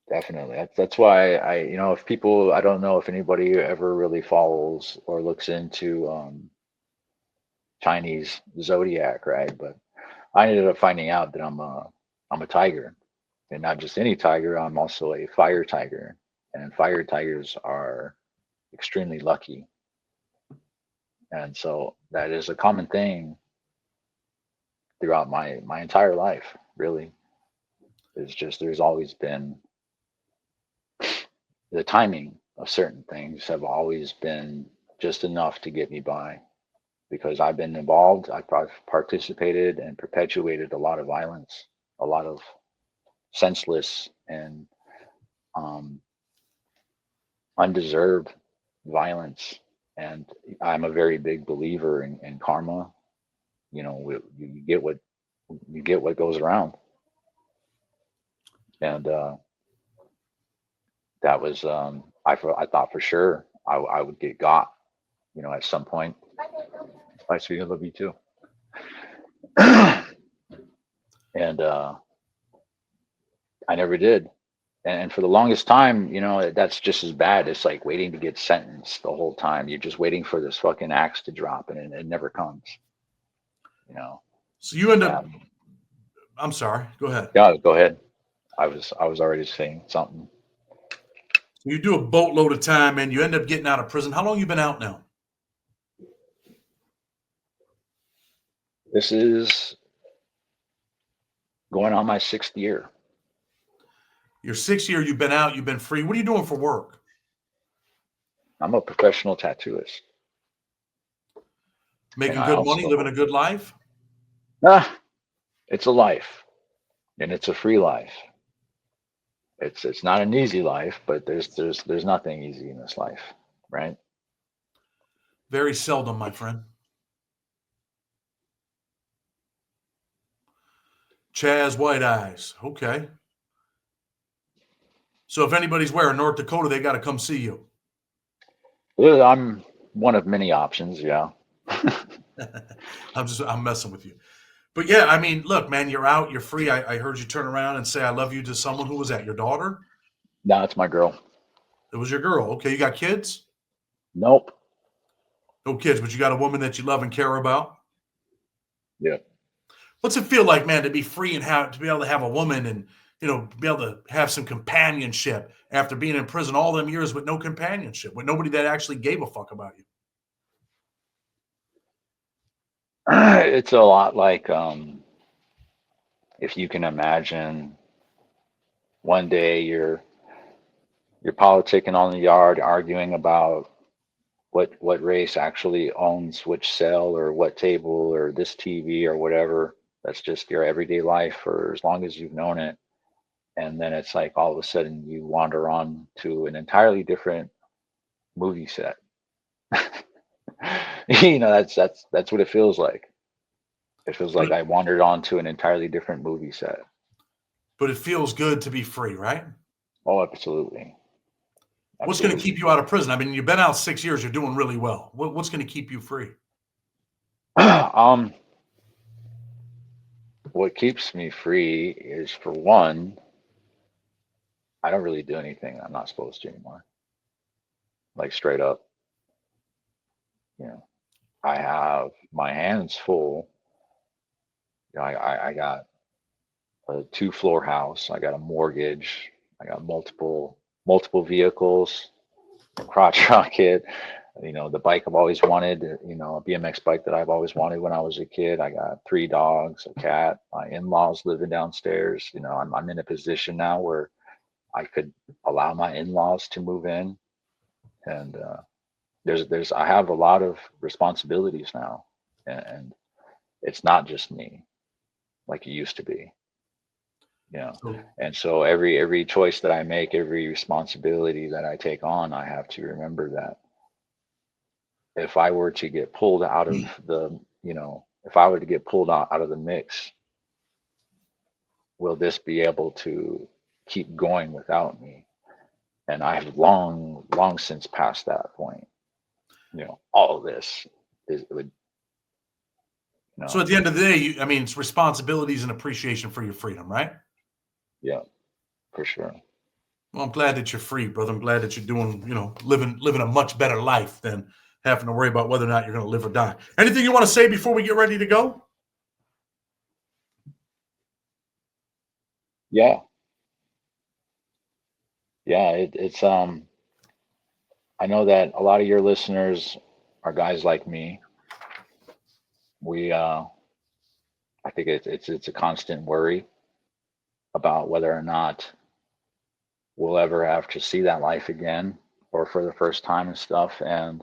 Definitely. That's why if people, I don't know if anybody ever really follows or looks into Chinese zodiac, right? But I ended up finding out that I'm a tiger, and not just any tiger. I'm also a fire tiger, and fire tigers are extremely lucky. And so that is a common thing throughout my entire life, really. It's just there's always been the timing of certain things have always been just enough to get me by because I've been involved. I've participated and perpetuated a lot of violence, a lot of senseless and um, undeserved violence. And I'm a very big believer in karma. You know, you get what goes around, and that was I thought for sure I would get got, you know, at some point. I see, I love you too. And I never did. And for the longest time, you know, that's just as bad. It's like waiting to get sentenced the whole time. You're just waiting for this fucking axe to drop, and it never comes. You know. So you end up. Um, I'm sorry. Go ahead. yeah, go ahead. I was already saying something. So you do a boatload of time, and you end up getting out of prison. How long you been out now? This is going on my 6th year. Your 6th year. You've been out. You've been free. What are you doing for work? I'm a professional tattooist, and Making I good money, also living a good life. ah, it's a life, and it's a free life. It's not an easy life, but there's nothing easy in this life, right? Very seldom, my friend. Chaz White Eyes. Okay. So if anybody's wearing North Dakota, they got to come see you. Well, I'm one of many options, yeah. I'm messing with you. But yeah, I mean, look, man, you're out, you're free. I heard you turn around and say I love you to someone. Who was that? Your daughter? No, it's my girl. It was your girl. Okay, you got kids? Nope. No kids, but you got a woman that you love and care about. Yeah. What's it feel like, man, to be free and have to be able to have a woman and be able to have some companionship after being in prison all them years with no companionship, with nobody that actually gave a fuck about you? It's a lot like if you can imagine one day you're politicking on the yard, arguing about what race actually owns which cell or what table or this TV or whatever. That's just your everyday life for as long as you've known it. And then it's like all of a sudden you wander on to an entirely different movie set. You know, that's what it feels like. It feels like But I wandered on to an entirely different movie set. but it feels good to be free, right? Oh, absolutely. What's going to keep Absolutely. you out of prison? I mean, you've been out 6 years. You're doing really well. What's going to keep you free? um, what keeps me free is, for one, I don't really do anything I'm not supposed to anymore. Like, straight up, you know, I have my hands full. You know, I got a 2-floor house. I got a mortgage. I got multiple vehicles, a crotch rocket. You know, the bike I've always wanted. You know, a BMX bike that I've always wanted when I was a kid. I got 3 dogs, a cat. My in-laws living downstairs. You know, I'm in a position now where I could allow my in-laws to move in, and there's I have a lot of responsibilities now, and it's not just me like it used to be. You know, So, and so every choice that I make, every responsibility that I take on, I have to remember that if I were to get pulled out of the, you know, if I were to get pulled out of the mix, will this be able to keep going without me? And I have long since passed that point. You know, all of this is would, you so know, at the end of the day, I mean, it's responsibilities and appreciation for your freedom, right? yeah, for sure. Well, I'm glad that you're free, brother. I'm glad that you're doing, living a much better life than having to worry about whether or not you're going to live or die. Anything you want to say before we get ready to go? Yeah, yeah. It's I know that a lot of your listeners are guys like me. We I think it's a constant worry. about whether or not we'll ever have to see that life again or for the first time and stuff. And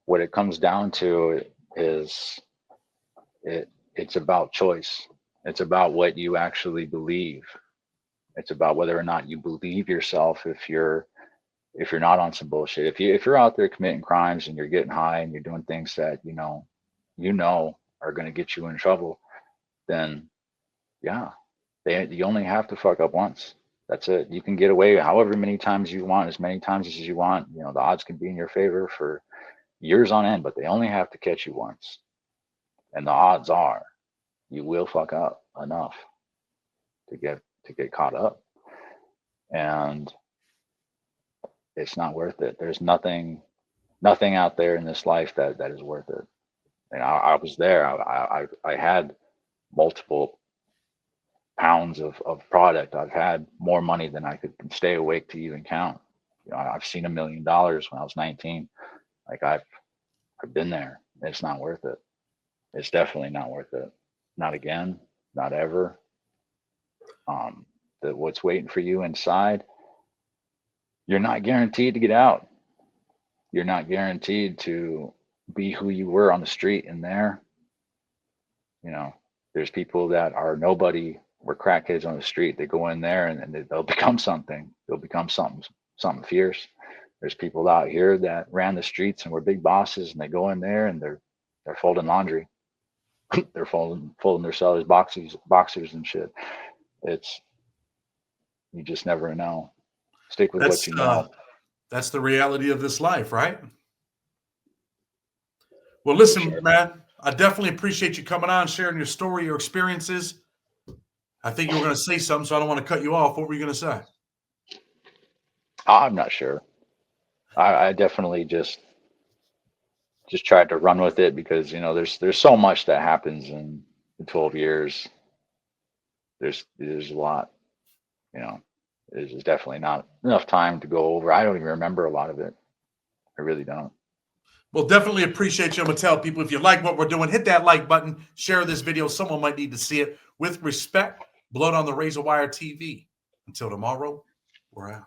what it comes down to is it's about choice. It's about what you actually believe. It's about whether or not you believe yourself. If you're not on some bullshit, if you're out there committing crimes and you're getting high and you're doing things that you know are going to get you in trouble, then yeah, you only have to fuck up once. That's it. You can get away however many times you want, as many times as you want. You know, the odds can be in your favor for years on end, but they only have to catch you once. And the odds are you will fuck up enough to get caught up. And it's not worth it. There's nothing out there in this life that is worth it. And I was there. I had multiple pounds of product. I've had more money than I could stay awake to even count. You know, I've seen $1 million when I was 19. Like I've been there. It's not worth it. It's definitely not worth it. Not again. Not ever. What's waiting for you inside, you're not guaranteed to get out. You're not guaranteed to be who you were on the street in there. You know, there's people that are nobody, were crackheads on the street. They go in there and they'll become something. They'll become something fierce. There's people out here that ran the streets and were big bosses, and they go in there and they're folding laundry. They're folding their sellers boxers and shit. You just never know. Stick with what you know. That's the reality of this life, right? Well, listen, Sure. man, I definitely appreciate you coming on, sharing your story, your experiences. I think you were going to say something, so I don't want to cut you off. What were you going to say? I'm not sure. I definitely just tried to run with it because, you know, there's so much that happens in 12 years. There's a lot, you know. There's definitely not enough time to go over. I don't even remember a lot of it. I really don't. Well, definitely appreciate you. I'm going to tell people, if you like what we're doing, hit that like button, share this video. Someone might need to see it. With respect, Blood on the Razor Wire TV. Until tomorrow, we're out.